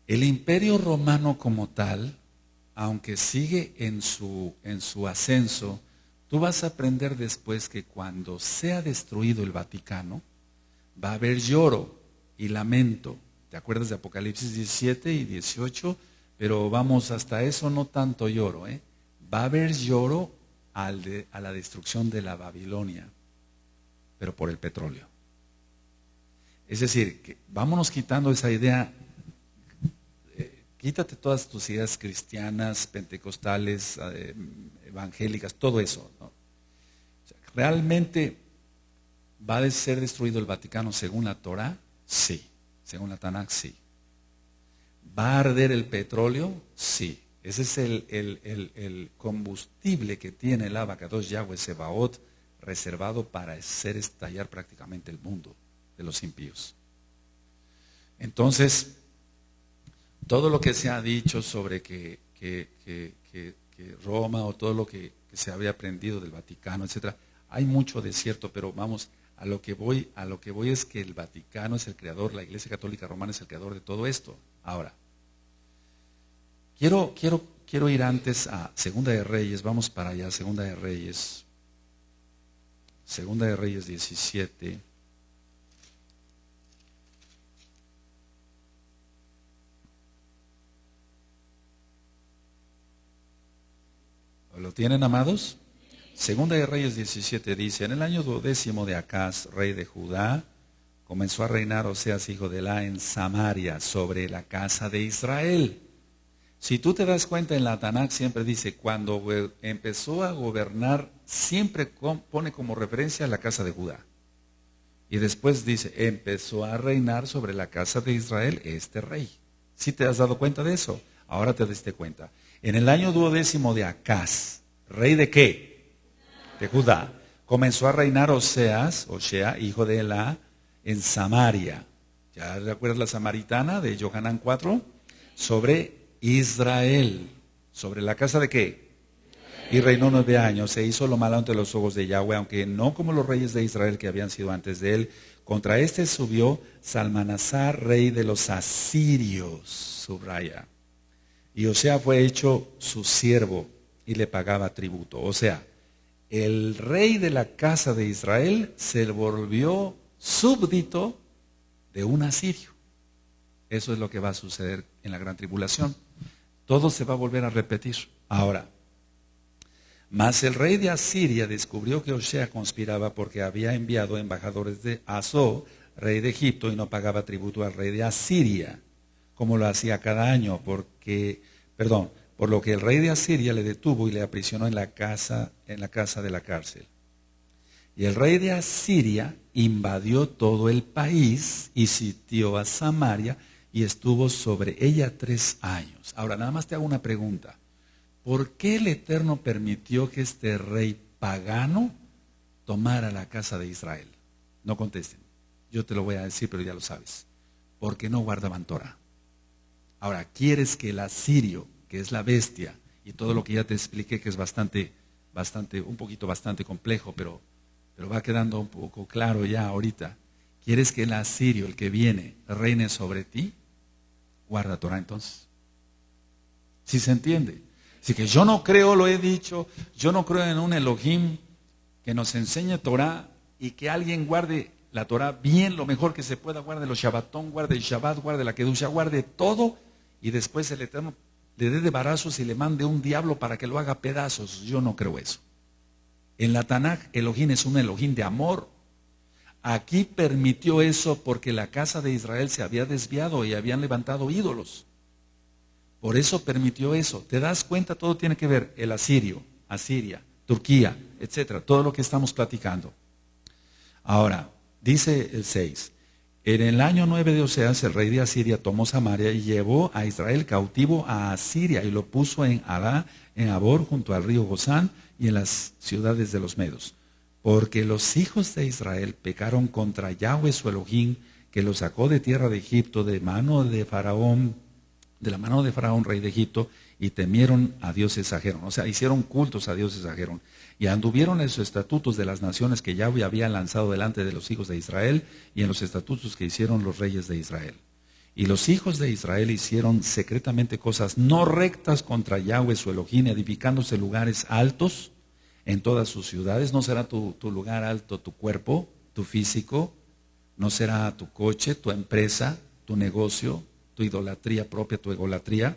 El Imperio Romano como tal, aunque sigue en su ascenso, tú vas a aprender después que cuando sea destruido el Vaticano, va a haber lloro y lamento. ¿Te acuerdas de Apocalipsis 17 y 18? Pero vamos, hasta eso no tanto lloro. Va a haber lloro a la destrucción de la Babilonia, pero por el petróleo. Es decir, que vámonos quitando esa idea. Quítate todas tus ideas cristianas, pentecostales, evangélicas, todo eso, ¿no? O sea, ¿realmente va a ser destruido el Vaticano según la Torah? Sí. Según la Tanakh, sí. ¿Va a arder el petróleo? Sí. Ese es el combustible que tiene el Abacados Yahweh Sebaot reservado para hacer estallar prácticamente el mundo de los impíos. Entonces, todo lo que se ha dicho sobre que Roma o todo lo que se había aprendido del Vaticano, etcétera, hay mucho de cierto, pero vamos, a lo que voy es que el Vaticano es el creador, la Iglesia Católica Romana es el creador de todo esto. Ahora, quiero ir antes a Segunda de Reyes, vamos para allá, Segunda de Reyes 17. ¿Lo tienen, amados? Segunda de Reyes 17 dice, en el año 12 de Acaz, rey de Judá, comenzó a reinar Oseas, hijo de Elá, en Samaria, sobre la casa de Israel. Si tú te das cuenta, en la Tanakh siempre dice, cuando empezó a gobernar, siempre pone como referencia a la casa de Judá. Y después dice, empezó a reinar sobre la casa de Israel este rey. ¿Sí te has dado cuenta de eso? Ahora te diste cuenta. En el año 12º de Acaz, ¿rey de qué? De Judá. Comenzó a reinar Osea, hijo de Elá, en Samaria. ¿Ya recuerdas la samaritana de Johanán 4? Sobre Israel. ¿Sobre la casa de qué? Y reinó 9 años, se hizo lo malo ante los ojos de Yahweh, aunque no como los reyes de Israel que habían sido antes de él. Contra este subió Salmanasar, rey de los asirios, subraya. Y Osea fue hecho su siervo y le pagaba tributo. O sea, el rey de la casa de Israel se volvió súbdito de un asirio. Eso es lo que va a suceder en la gran tribulación. Todo se va a volver a repetir. Ahora, mas el rey de Asiria descubrió que Osea conspiraba porque había enviado embajadores de Asó, rey de Egipto, y no pagaba tributo al rey de Asiria, como lo hacía cada año, por lo que el rey de Asiria le detuvo y le aprisionó en la casa de la cárcel. Y el rey de Asiria invadió todo el país y sitió a Samaria y estuvo sobre ella 3 años. Ahora, nada más te hago una pregunta. ¿Por qué el Eterno permitió que este rey pagano tomara la casa de Israel? No contesten. Yo te lo voy a decir, pero ya lo sabes. Porque no guardaban Torah. Ahora, ¿quieres que el asirio, que es la bestia, y todo lo que ya te expliqué, que es bastante complejo, pero va quedando un poco claro ya ahorita? ¿Quieres que el asirio, el que viene, reine sobre ti? Guarda Torah entonces. ¿Sí se entiende? Así que yo no creo, lo he dicho, yo no creo en un Elohim que nos enseñe Torah y que alguien guarde la Torah bien, lo mejor que se pueda, guarde los Shabbatón, guarde el Shabbat, guarde la Kedusha, guarde todo, y después el Eterno le dé de barazos y le mande un diablo para que lo haga pedazos. Yo no creo eso. En la Tanakh, Elohim es un Elohim de amor. Aquí permitió eso porque la casa de Israel se había desviado y habían levantado ídolos. Por eso permitió eso. ¿Te das cuenta? Todo tiene que ver. El asirio, Asiria, Turquía, etcétera. Todo lo que estamos platicando. Ahora, dice el 6. En el año 9 de Oseas, el rey de Asiria tomó Samaria y llevó a Israel cautivo a Asiria y lo puso en Ará, en Abor, junto al río Gozán y en las ciudades de los Medos. Porque los hijos de Israel pecaron contra Yahweh su Elohim, que los sacó de tierra de Egipto de la mano de Faraón, rey de Egipto, y temieron a dioses ajenos. O sea, hicieron cultos a dioses ajenos. Y anduvieron en los estatutos de las naciones que Yahweh había lanzado delante de los hijos de Israel, y en los estatutos que hicieron los reyes de Israel. Y los hijos de Israel hicieron secretamente cosas no rectas contra Yahweh su Elohim, edificándose lugares altos en todas sus ciudades. No será tu lugar alto tu cuerpo, tu físico, no será tu coche, tu empresa, tu negocio, tu idolatría propia, tu egolatría.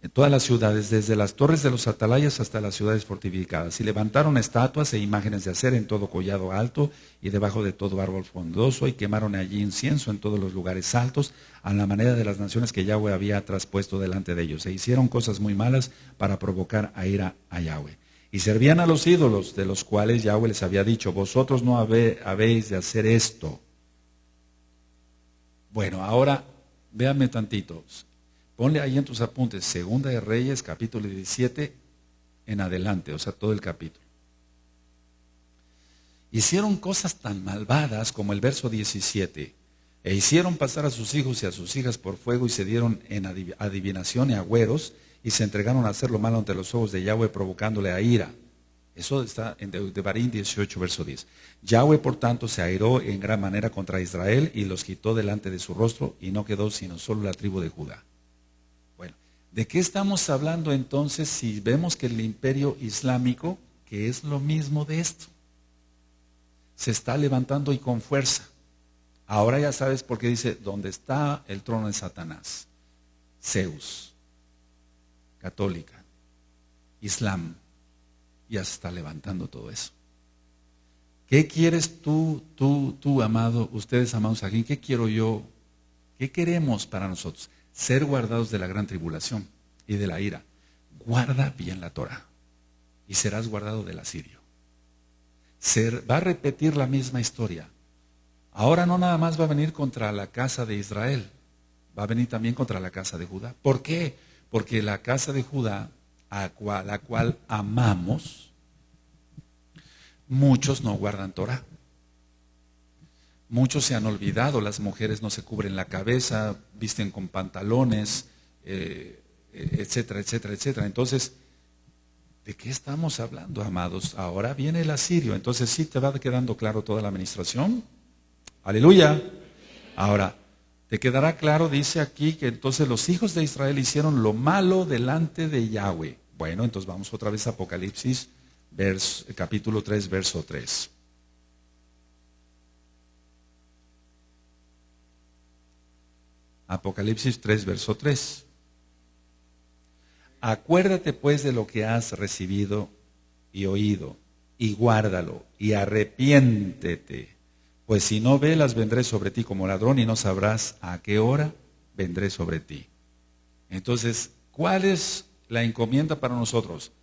En todas las ciudades, desde las torres de los atalayas hasta las ciudades fortificadas. Y levantaron estatuas e imágenes de acera en todo collado alto y debajo de todo árbol frondoso, y quemaron allí incienso en todos los lugares altos, a la manera de las naciones que Yahweh había traspuesto delante de ellos. E hicieron cosas muy malas para provocar a ira a Yahweh. Y servían a los ídolos, de los cuales Yahweh les había dicho: vosotros no habéis de hacer esto. Bueno, ahora véanme tantito. Ponle ahí en tus apuntes, Segunda de Reyes, capítulo 17, en adelante, o sea, todo el capítulo. Hicieron cosas tan malvadas como el verso 17. E hicieron pasar a sus hijos y a sus hijas por fuego, y se dieron en adivinación y agüeros, y se entregaron a hacer lo malo ante los ojos de Yahweh, provocándole a ira. Eso está en Devarim 18, verso 10. Yahweh, por tanto, se airó en gran manera contra Israel, y los quitó delante de su rostro, y no quedó sino solo la tribu de Judá. Bueno, ¿de qué estamos hablando entonces si vemos que el imperio islámico, que es lo mismo de esto, se está levantando y con fuerza? Ahora ya sabes por qué dice: donde está el trono de Satanás, Zeus, católica, Islam, ya se está levantando todo eso. ¿Qué quieres tú, amado, ustedes, amados aquí? ¿Qué quiero yo? ¿Qué queremos para nosotros? Ser guardados de la gran tribulación y de la ira. Guarda bien la Torah y serás guardado del asirio. Va a repetir la misma historia. Ahora no nada más va a venir contra la casa de Israel, va a venir también contra la casa de Judá. ¿Por qué? Porque la casa de Judá, a la cual amamos, muchos no guardan Torah. Muchos se han olvidado, las mujeres no se cubren la cabeza, visten con pantalones, etcétera, etcétera, etcétera. Entonces, ¿de qué estamos hablando, amados? Ahora viene el asirio. Entonces, ¿sí te va quedando claro toda la administración? Aleluya. Ahora, te quedará claro, dice aquí, que entonces los hijos de Israel hicieron lo malo delante de Yahweh. Bueno, entonces vamos otra vez a Apocalipsis, capítulo 3, verso 3. Apocalipsis 3, verso 3. Acuérdate pues de lo que has recibido y oído, y guárdalo, y arrepiéntete. Pues si no velas, vendré sobre ti como ladrón, y no sabrás a qué hora vendré sobre ti. Entonces, ¿cuál es la encomienda para nosotros?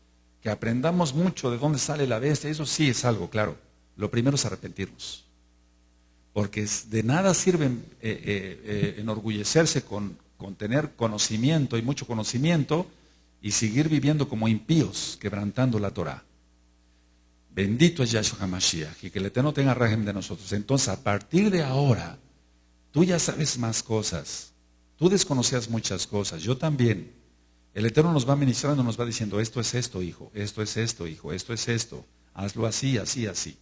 Que aprendamos mucho de dónde sale la bestia. Eso sí es algo, claro. Lo primero es arrepentirnos. Porque de nada sirve enorgullecerse con tener conocimiento y mucho conocimiento y seguir viviendo como impíos, quebrantando la Torah. Bendito es Yahshua HaMashiach, y que el Eterno tenga régimen de nosotros. Entonces, a partir de ahora, tú ya sabes más cosas. Tú desconocías muchas cosas, yo también. El Eterno nos va ministrando, nos va diciendo, esto es esto, hijo, esto es esto, hijo, esto es esto. Hazlo así, así, así.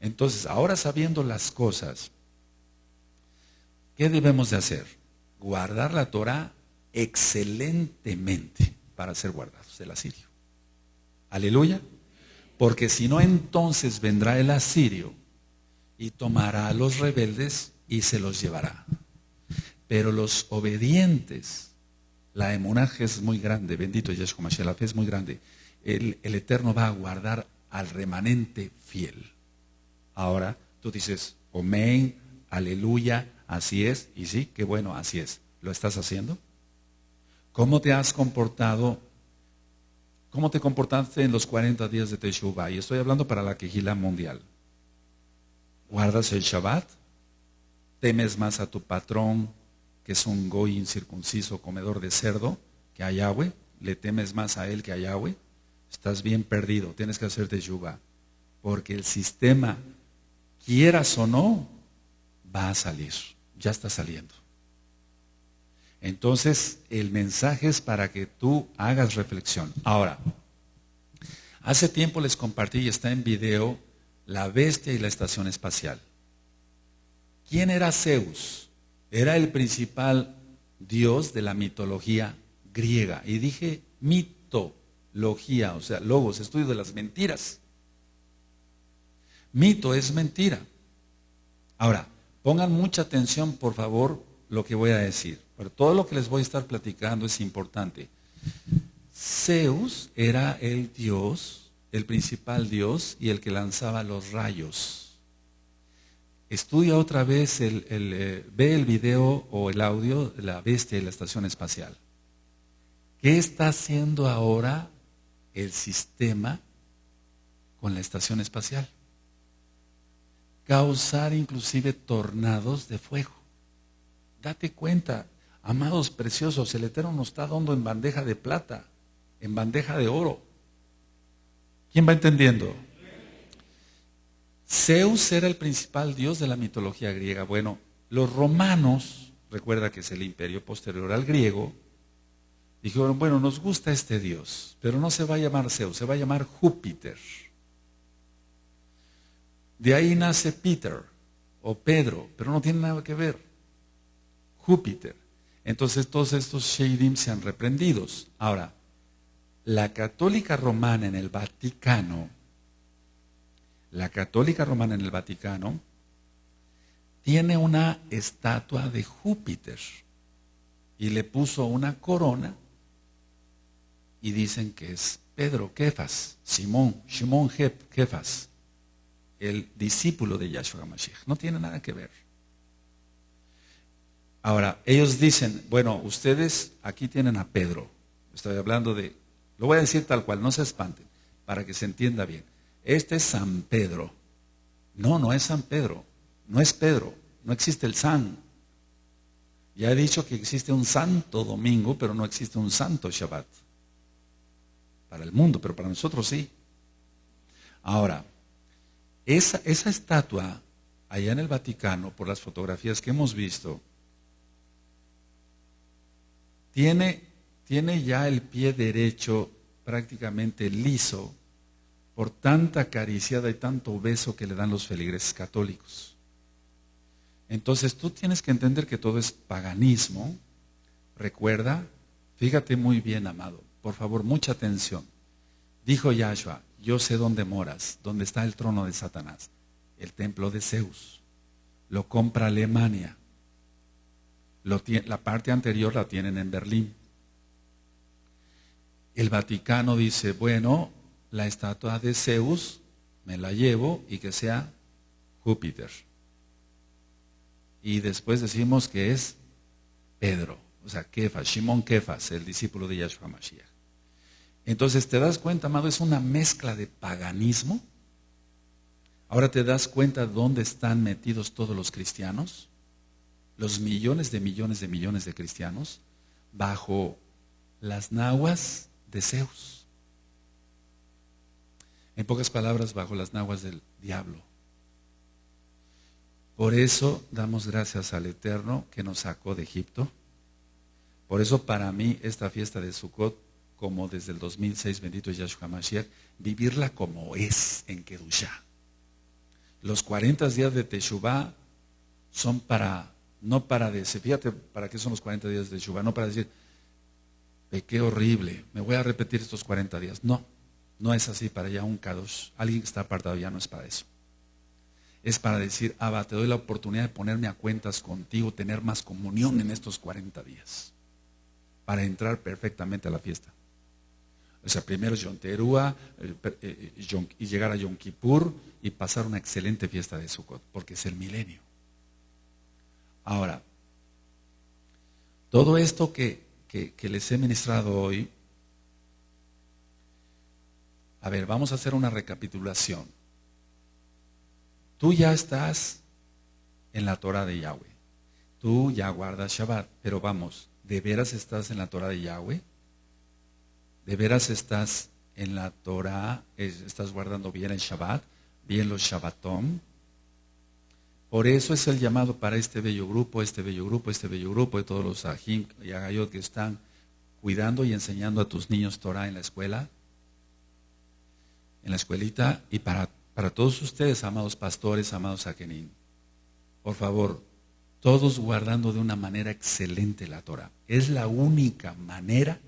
Entonces, ahora sabiendo las cosas, ¿qué debemos de hacer? Guardar la Torah excelentemente para ser guardados del asirio. Aleluya. Porque si no, entonces vendrá el asirio y tomará a los rebeldes y se los llevará. Pero los obedientes, la emunaje es muy grande, bendito Yeshua Mashiach, la fe es muy grande. El Eterno va a guardar al remanente fiel. Ahora tú dices, amén, aleluya, así es, y sí, qué bueno, así es. ¿Lo estás haciendo? ¿Cómo te has comportado? ¿Cómo te comportaste en los 40 días de Teshuvah? Y estoy hablando para la Kehilá mundial. ¿Guardas el Shabbat? ¿Temes más a tu patrón, que es un goy incircunciso, comedor de cerdo, que a Yahweh? ¿Le temes más a él que a Yahweh? Estás bien perdido, tienes que hacer Teshuvah. Porque el sistema, quieras o no, va a salir. Ya está saliendo. Entonces, el mensaje es para que tú hagas reflexión. Ahora, hace tiempo les compartí y está en video la bestia y la estación espacial. ¿Quién era Zeus? Era el principal dios de la mitología griega. Y dije mitología, o sea, logos, estudio de las mentiras. Mito es mentira. Ahora, pongan mucha atención, por favor, lo que voy a decir. Pero todo lo que les voy a estar platicando es importante. Zeus era el dios, el principal dios y el que lanzaba los rayos. Estudia otra vez, ve el video o el audio de la bestia y la estación espacial. ¿Qué está haciendo ahora el sistema con la estación espacial? Causar inclusive tornados de fuego. Date cuenta, amados preciosos, el Eterno nos está dando en bandeja de plata, en bandeja de oro. ¿Quién va entendiendo? Zeus era el principal dios de la mitología griega. Bueno, los romanos, recuerda que es el imperio posterior al griego, dijeron, bueno, nos gusta este dios, pero no se va a llamar Zeus, se va a llamar Júpiter. De ahí nace Peter o Pedro, pero no tiene nada que ver. Júpiter. Entonces todos estos Sheidim sean reprendidos. Ahora, la católica romana en el Vaticano, tiene una estatua de Júpiter y le puso una corona y dicen que es Pedro Kefas, Simón Kefas. el discípulo de Yahshua HaMashiach. No tiene nada que ver. Ahora, ellos dicen, bueno, ustedes aquí tienen a Pedro. Estoy hablando de, lo voy a decir tal cual, no se espanten, para que se entienda bien. Este es San Pedro. No, no es San Pedro. No es Pedro. No existe el San. Ya he dicho que existe un Santo Domingo, pero no existe un Santo Shabbat. Para el mundo, pero para nosotros sí. Ahora, esa estatua allá en el Vaticano, por las fotografías que hemos visto, tiene ya el pie derecho prácticamente liso por tanta acariciada y tanto beso que le dan los feligreses católicos. Entonces tú tienes que entender que todo es paganismo. Recuerda, fíjate muy bien, amado, por favor, mucha atención. Dijo Yahshua, yo sé dónde moras, dónde está el trono de Satanás, el templo de Zeus. Lo compra Alemania. La parte anterior la tienen en Berlín. El Vaticano dice, bueno, la estatua de Zeus me la llevo y que sea Júpiter. Y después decimos que es Pedro, o sea, Kefas, Shimon Kefas, el discípulo de Yahshua Mashiach. Entonces, ¿te das cuenta, amado? Es una mezcla de paganismo. Ahora te das cuenta dónde están metidos todos los cristianos, los millones de cristianos, bajo las naguas de Zeus. En pocas palabras, bajo las naguas del diablo. Por eso damos gracias al Eterno que nos sacó de Egipto. Por eso para mí esta fiesta de Sukkot, como desde el 2006, bendito es Yahshua Mashiach, vivirla como es en Kedushá. Los 40 días de Teshuvá son no para decir, fíjate para qué son los 40 días de Teshuvá, no para decir, pequé horrible, me voy a repetir estos 40 días. No, no es así para ya un Kadosh. Alguien que está apartado ya no es para eso. Es para decir, Abba, te doy la oportunidad de ponerme a cuentas contigo, tener más comunión en estos 40 días, para entrar perfectamente a la fiesta. O sea, primero Yom Teruah, y llegar a Yom Kippur y pasar una excelente fiesta de Sukkot, porque es el milenio. Ahora, todo esto que les he ministrado hoy, a ver, vamos a hacer una recapitulación. Tú ya estás en la Torah de Yahweh. Tú ya guardas Shabbat, pero vamos, ¿de veras estás en la Torah de Yahweh? ¿De veras estás en la Torah, estás guardando bien el Shabbat, bien los Shabbatom? Por eso es el llamado para este bello grupo de todos los Ajim y Agayot que están cuidando y enseñando a tus niños Torah en la escuela, en la escuelita, y para todos ustedes, amados pastores, amados Akenim. Por favor, todos guardando de una manera excelente la Torah. Es la única manera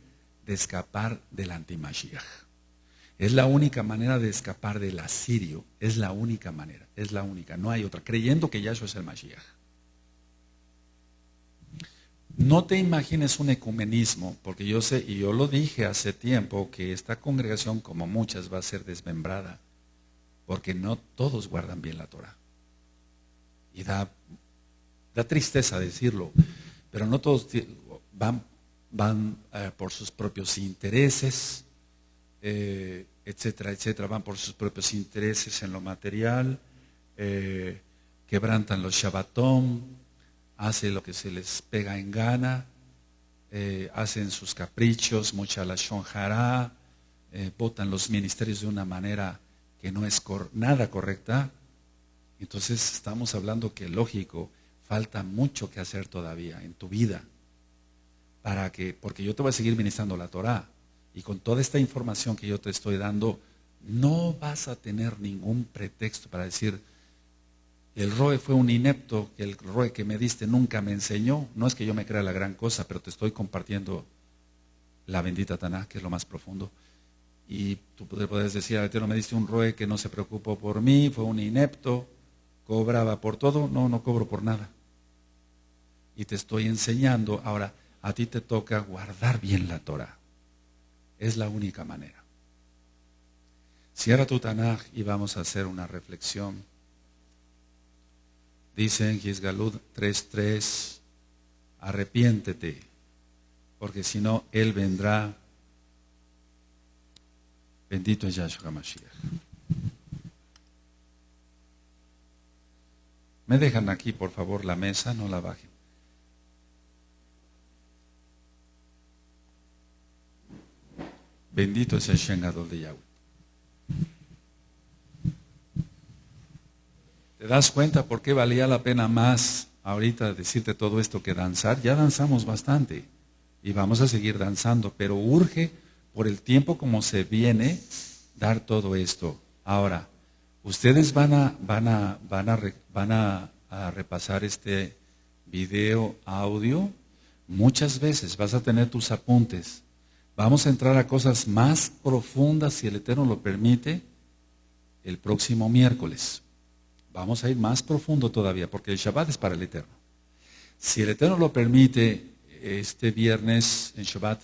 de escapar del antimashiach. Es la única manera de escapar del asirio. Es la única manera. Es la única. No hay otra. Creyendo que Yahshua es el Mashiach. No te imagines un ecumenismo, porque yo sé, y yo lo dije hace tiempo, que esta congregación, como muchas, va a ser desmembrada, porque no todos guardan bien la Torah. Y da tristeza decirlo, pero no todos van por sus propios intereses, etcétera, etcétera, van por sus propios intereses en lo material, quebrantan los Shabbatom, hacen lo que se les pega en gana, hacen sus caprichos, mucha lashon hará, votan los ministerios de una manera que no es nada correcta. Entonces estamos hablando que, lógico, falta mucho que hacer todavía en tu vida, porque yo te voy a seguir ministrando la Torah, y con toda esta información que yo te estoy dando, no vas a tener ningún pretexto para decir, el Roe fue un inepto, que el Roe que me diste nunca me enseñó. No es que yo me crea la gran cosa, pero te estoy compartiendo la bendita Tanaj, que es lo más profundo. Y tú puedes decir, al Eterno me diste un Roe que no se preocupó por mí, fue un inepto, cobraba por todo. No cobro por nada. Y te estoy enseñando. Ahora, a ti te toca guardar bien la Torah. Es la única manera. Cierra tu Tanaj y vamos a hacer una reflexión. Dice en Gizgalud 3:3, arrepiéntete, porque si no, Él vendrá. Bendito es Yahshua Mashiach. Me dejan aquí, por favor, la mesa, no la bajen. Bendito es el Shen Gadol de Yahweh. ¿Te das cuenta por qué valía la pena más ahorita decirte todo esto que danzar? Ya danzamos bastante y vamos a seguir danzando, pero urge por el tiempo como se viene dar todo esto. Ahora, ustedes van a repasar este video, audio. Muchas veces vas a tener tus apuntes. Vamos a entrar a cosas más profundas, si el Eterno lo permite, el próximo miércoles. Vamos a ir más profundo todavía, porque el Shabbat es para el Eterno. Si el Eterno lo permite, este viernes en Shabbat,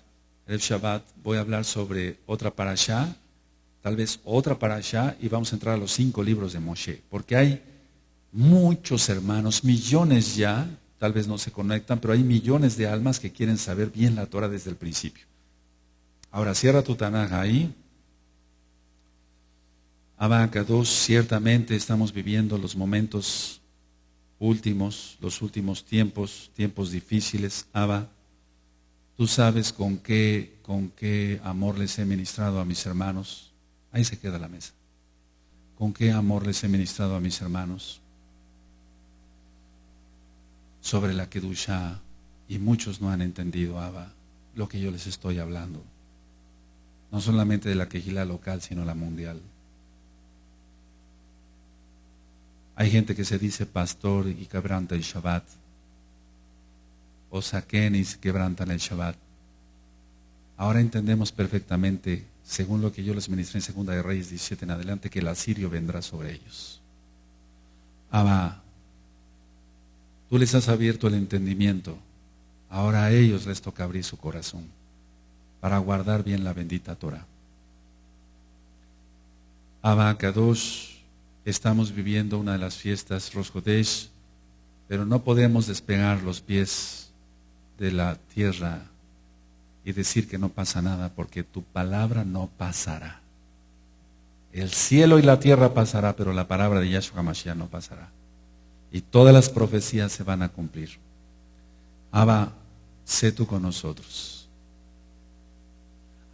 el Shabbat, voy a hablar sobre otra parashá, tal vez otra parashá, y vamos a entrar a los 5 libros de Moshe, porque hay muchos hermanos, millones ya, tal vez no se conectan, pero hay millones de almas que quieren saber bien la Torah desde el principio. Ahora cierra tu Tanaj ahí. Abacados, ciertamente estamos viviendo los momentos últimos, los últimos tiempos, tiempos difíciles. Abba, tú sabes con qué amor les he ministrado a mis hermanos. Ahí se queda la mesa. Con qué amor les he ministrado a mis hermanos sobre la Kedushá, y muchos no han entendido, Abba, lo que yo les estoy hablando. No solamente de la Kehilá local, sino la mundial. Hay gente que se dice pastor y quebranta el Shabbat, o saquen y quebrantan el Shabbat. Ahora entendemos perfectamente, según lo que yo les ministré en Segunda de Reyes 17 en adelante, que el asirio vendrá sobre ellos. Abba, tú les has abierto el entendimiento, ahora a ellos les toca abrir su corazón para guardar bien la bendita Torah. Abba Kadosh, estamos viviendo una de las fiestas Rosh Chodesh, pero no podemos despegar los pies de la tierra y decir que no pasa nada, porque tu palabra no pasará. El cielo y la tierra pasará, pero la palabra de Yahshua Mashiach no pasará. Y todas las profecías se van a cumplir. Abba, sé tú con nosotros.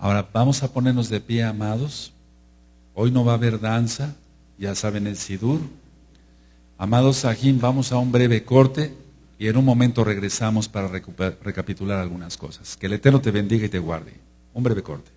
Ahora vamos a ponernos de pie, amados. Hoy no va a haber danza, ya saben el Sidur. Amados Sahim, vamos a un breve corte y en un momento regresamos para recapitular algunas cosas. Que el Eterno te bendiga y te guarde. Un breve corte.